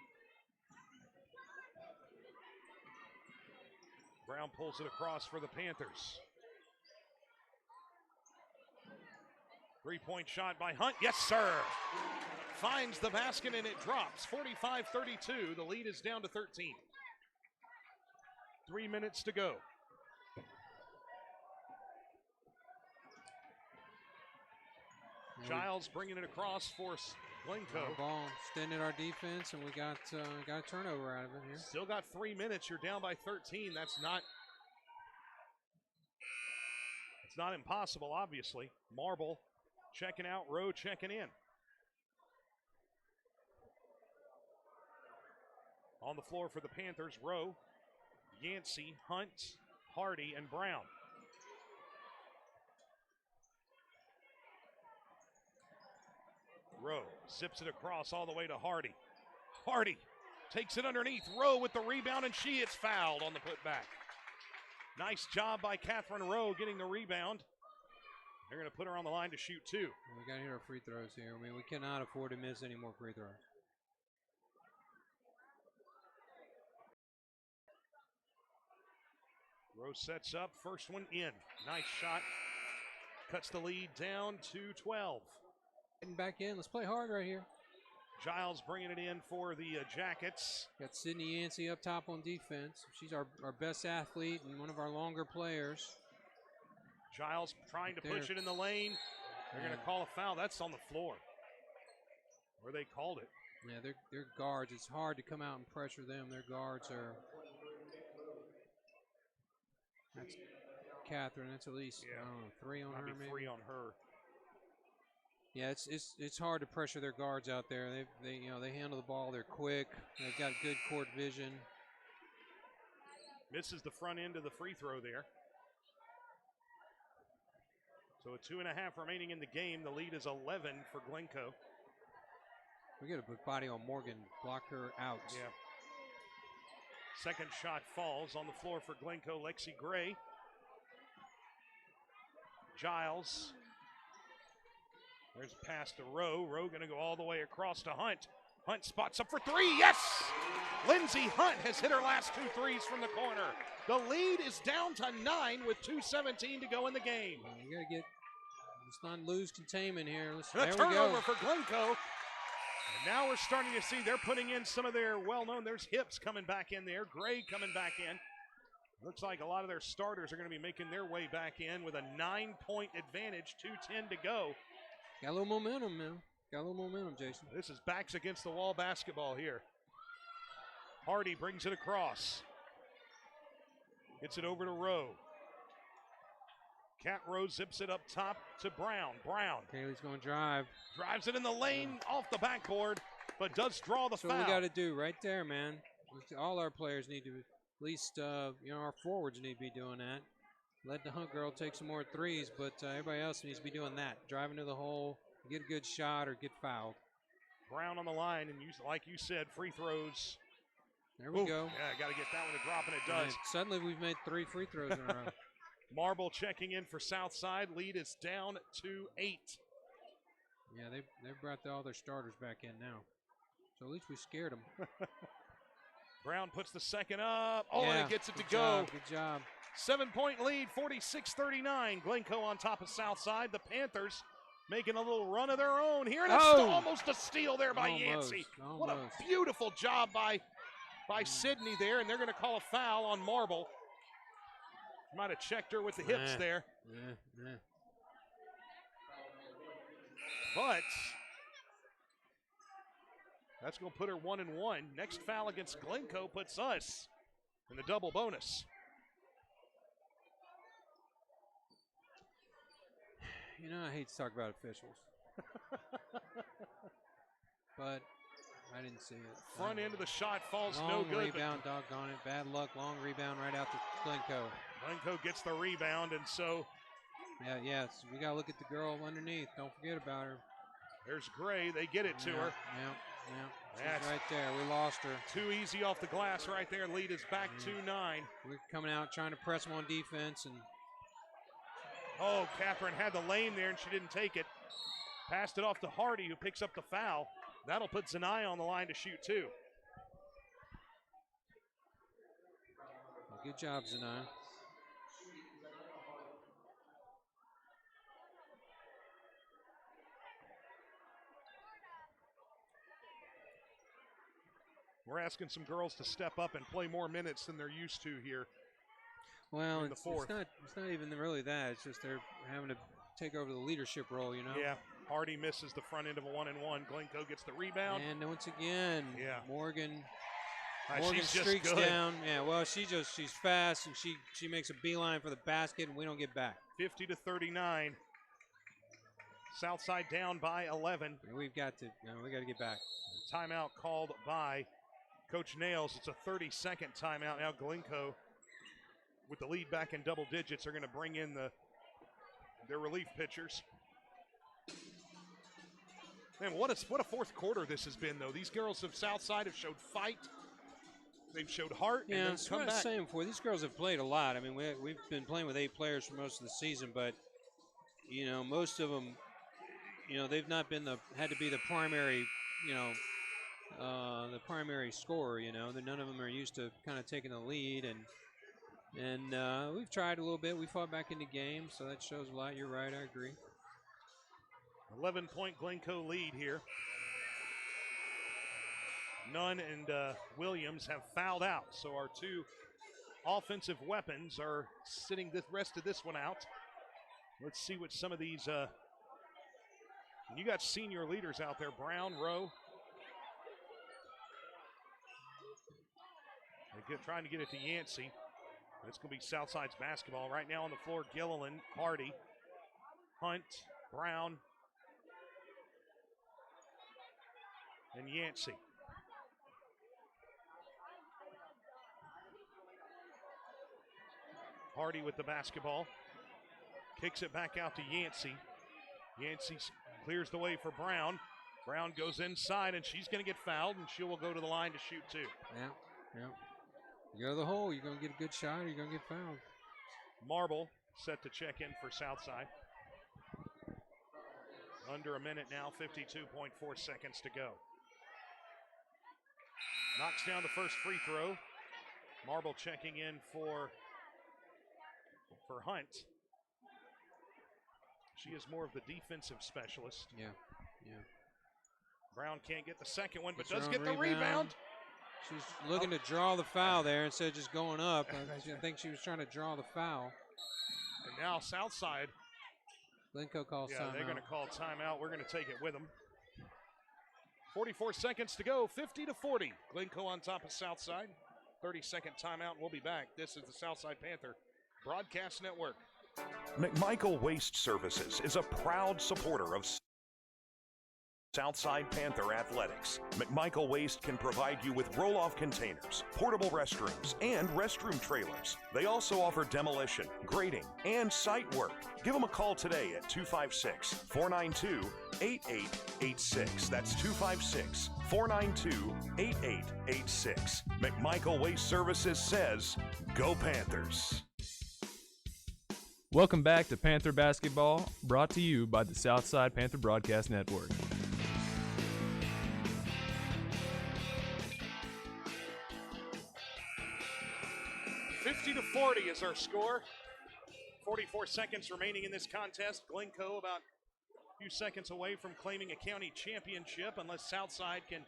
Brown pulls it across for the Panthers. Three-point shot by Hunt. Yes, sir. Finds the basket and it drops. 45-32. The lead is down to 13. 3 minutes to go. Giles bringing it across for Glencoe. Ball extended our defense, and we got a turnover out of it here. Still got 3 minutes. You're down by 13. It's not impossible, obviously. Marble checking out, Rowe checking in. On the floor for the Panthers, Rowe, Yancey, Hunt, Hardy, and Brown. Rowe zips it across all the way to Hardy. Hardy takes it underneath. Rowe with the rebound, and she is fouled on the putback. Nice job by Catherine Rowe getting the rebound. They're going to put her on the line to shoot two. We got to hit our free throws here. I mean, we cannot afford to miss any more free throws. Rowe sets up, first one in. Nice shot. Cuts the lead down to 12. Getting back in. Let's play hard right here. Giles bringing it in for the Jackets. Got Sydney Yancey up top on defense. She's our best athlete and one of our longer players. Giles trying to push it in the lane. They're going to call a foul. That's on the floor where they called it. Yeah, they're guards. It's hard to come out and pressure them. Their guards are. That's Catherine. That's at least I don't know, 3 on her. Maybe 3 on her. Yeah, it's hard to pressure their guards out there. They handle the ball. They're quick. They've got good court vision. Misses the front end of the free throw there. So with 2.5 remaining in the game, the lead is 11 for Glencoe. We got to put body on Morgan, block her out. Yeah. Second shot falls on the floor for Glencoe. Lexi Gray. Giles. There's a pass to Rowe. Rowe going to go all the way across to Hunt. Hunt spots up for three. Yes! Lindsey Hunt has hit her last 2 threes from the corner. The lead is down to 9 with 2:17 to go in the game. You got to let's not lose containment here. A turnover for Glencoe. And now we're starting to see they're putting in some of their well-known. There's Hips coming back in there. Gray coming back in. Looks like a lot of their starters are going to be making their way back in with a 9-point advantage, 2:10 to go. Got a little momentum, man. Got a little momentum, Jason. This is backs against the wall basketball here. Hardy brings it across. Gets it over to Rowe. Cat Rowe zips it up top to Brown. Brown. Kaylee's going to drive. Drives it in the lane off the backboard, but does draw the foul. That's what we got to do right there, man. All our players need to, at least, our forwards need to be doing that. Let the Hunt girl take some more threes, but everybody else needs to be doing that. Driving to the hole, get a good shot, or get fouled. Brown on the line, and like you said, free throws. There we go. Yeah, got to get that one to drop, and it does. And suddenly we've made 3 free throws in a row. Marble checking in for Southside. Lead is down to 8. Yeah, they've brought all their starters back in now. So at least we scared them. Brown puts the second up. Oh, yeah, and it gets it to go. Good job. 7-point lead, 46-39. Glencoe on top of Southside. The Panthers making a little run of their own here. And it's almost a steal there by Yancey. What a beautiful job by Sydney there. And they're going to call a foul on Marble. Might have checked her with the hips there. But that's going to put her 1-1. Next foul against Glencoe puts us in the double bonus. You know, I hate to talk about officials. But I didn't see it. Front end of the shot falls long no good. Rebound, doggone it. Bad luck, long rebound right out to Glencoe. Glencoe gets the rebound, and so. Yeah, so we got to look at the girl underneath. Don't forget about her. There's Gray. They get it to her. Yeah. She's right there. We lost her. Too easy off the glass right there. Lead is back to 9. We're coming out trying to press them on defense. And oh, Catherine had the lane there, and she didn't take it. Passed it off to Hardy, who picks up the foul. That'll put Zanaya on the line to shoot, too. Good job, Zanaya. We're asking some girls to step up and play more minutes than they're used to here. Well, in the fourth. It's not even really that. It's just they're having to take over the leadership role, you know? Yeah. Hardy misses the front end of a 1-and-1. Glencoe gets the rebound. And once again, Morgan streaks down. Yeah, well, she's fast, and she makes a beeline for the basket, and we don't get back. 50-39. Southside down by 11. We got to get back. Timeout called by Coach Nails. It's a 30-second timeout. Now Glencoe, with the lead back in double digits, are going to bring in their relief pitchers. Man, what a fourth quarter this has been, though. These girls of Southside have showed fight. They've showed heart. Yeah, and that's what I was saying before. These girls have played a lot. I mean, we've been playing with 8 players for most of the season, but you know, most of them, you know, they've not been had to be the primary, you know, the primary scorer. You know, none of them are used to kind of taking the lead, and we've tried a little bit. We fought back into games, so that shows a lot. You're right. I agree. 11-point Glencoe lead here. Nunn and Williams have fouled out, so our 2 offensive weapons are sitting the rest of this one out. Let's see what some of these. You got senior leaders out there: Brown, Rowe. They're trying to get it to Yancey. It's going to be Southside's basketball right now on the floor. Gilliland, Hardy, Hunt, Brown, and Yancey. Hardy with the basketball. Kicks it back out to Yancey. Yancey clears the way for Brown. Brown goes inside, and she's going to get fouled, and she will go to the line to shoot 2. Yeah. You go to the hole, you're going to get a good shot, or you're going to get fouled. Marble set to check in for Southside. Under a minute now, 52.4 seconds to go. Knocks down the first free throw. Marble checking in for Hunt. She is more of the defensive specialist. Yeah. Brown can't get the second one, but Gets does her get own the rebound. She's looking to draw the foul there instead of just going up. I think she was trying to draw the foul. And now Southside. Glencoe calls timeout. They're going to call timeout. We're going to take it with them. 44 seconds to go, 50-40. Glencoe on top of Southside. 30-second timeout. We'll be back. This is the Southside Panther Broadcast Network. McMichael Waste Services is a proud supporter of Southside Panther Athletics. McMichael Waste can provide you with roll-off containers, portable restrooms, and restroom trailers. They also offer demolition, grading, and site work. Give them a call today at 256-492-8886. That's 256-492-8886. McMichael Waste Services says, go Panthers. Welcome back to Panther Basketball, brought to you by the Southside Panther Broadcast Network. $50-40 is our score. 44 seconds remaining in this contest. Glencoe about a few seconds away from claiming a county championship unless Southside can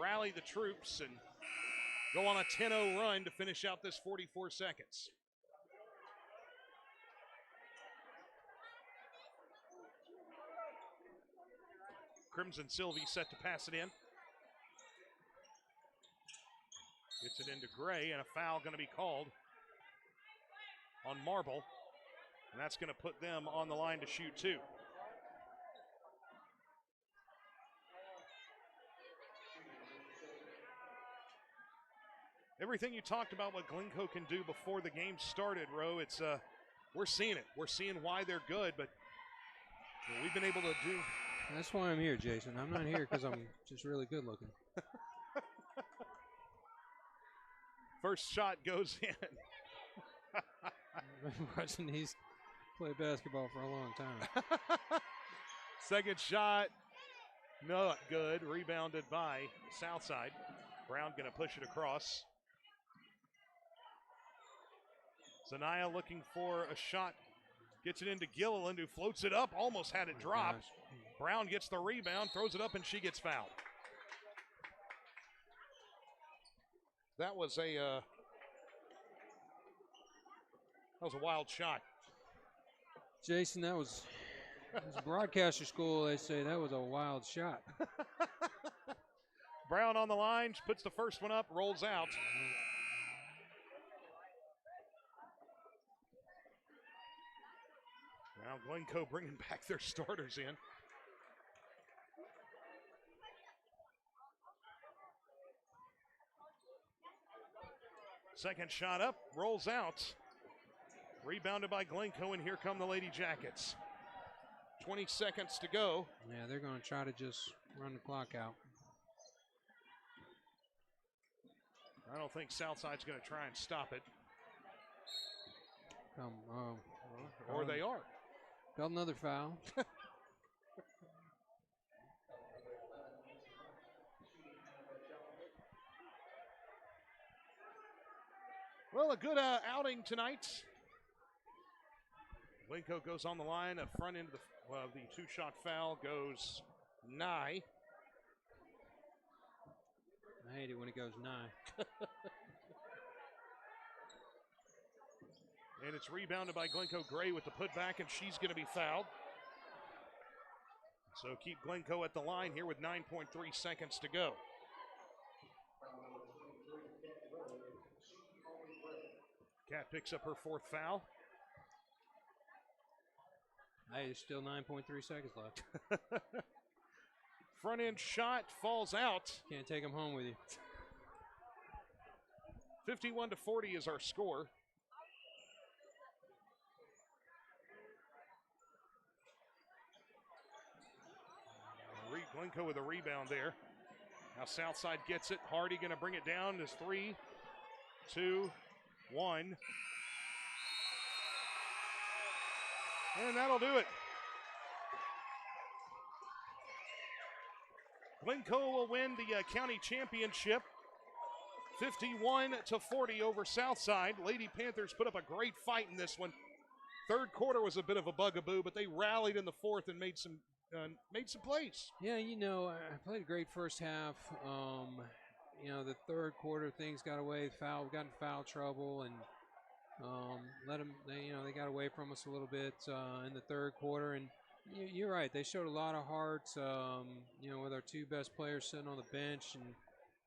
rally the troops and go on a 10-0 run to finish out this 44 seconds. Crimson Sylvie set to pass it in. Gets it into Gray, and a foul going to be called on Marble. And that's going to put them on the line to shoot two. Everything you talked about what Glencoe can do before the game started, Ro, it's we're seeing it. We're seeing why they're good, but we've been able to do. That's why I'm here, Jason. I'm not here because I'm just really good looking. First shot goes in. I've been watching these play basketball for a long time. Second shot, not good. Rebounded by Southside. Brown going to push it across. Zanaya looking for a shot. Gets it into Gilliland, who floats it up. Almost had it dropped. Brown gets the rebound, throws it up, and she gets fouled. That was a wild shot. Jason, that was broadcaster school. They say that was a wild shot. Brown on the line, puts the first one up, rolls out. Now Glencoe bringing back their starters in. Second shot up, rolls out. Rebounded by Glencoe, and here come the Lady Jackets. 20 seconds to go. Yeah, they're going to try to just run the clock out. I don't think Southside's going to try and stop it. Or they are. Got another foul. Well, a good outing tonight. Glencoe goes on the line. A front end of the two-shot foul goes nigh. I hate it when it goes nigh. And it's rebounded by Glencoe Gray with the putback, and she's going to be fouled. So keep Glencoe at the line here with 9.3 seconds to go. Cat picks up her fourth foul. Hey, there's still 9.3 seconds left. Front end shot falls out. Can't take them home with you. 51-40 is our score. Glencoe with a rebound there. Now Southside gets it. Hardy going to bring it down. His three. 2, 1. And that'll do it. Glencoe will win the county championship 51-40 over Southside. Lady Panthers put up a great fight in this one. Third quarter was a bit of a bugaboo, but they rallied in the fourth and made some plays. Yeah, I played a great first half. The third quarter things got away. Got in foul trouble, and they got away from us a little bit in the third quarter. And you're right, they showed a lot of heart. With our two best players sitting on the bench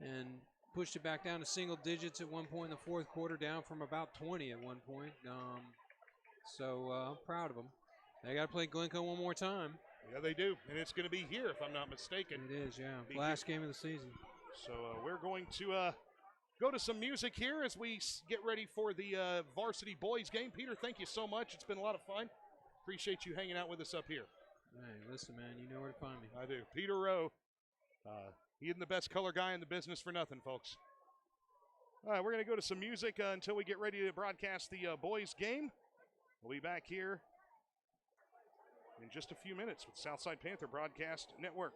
and pushed it back down to single digits at one point in the fourth quarter, down from about 20 at one point. So I'm proud of them. They got to play Glencoe one more time. Yeah, they do, and it's going to be here, if I'm not mistaken. It is, yeah. Last game of the season. So we're going to go to some music here as we get ready for the varsity boys game. Peter, thank you so much. It's been a lot of fun. Appreciate you hanging out with us up here. Hey, listen, man, you know where to find me. I do. Peter Rowe. He isn't the best color guy in the business for nothing, folks. All right, we're going to go to some music until we get ready to broadcast the boys game. We'll be back here in just a few minutes with Southside Panther Broadcast Network.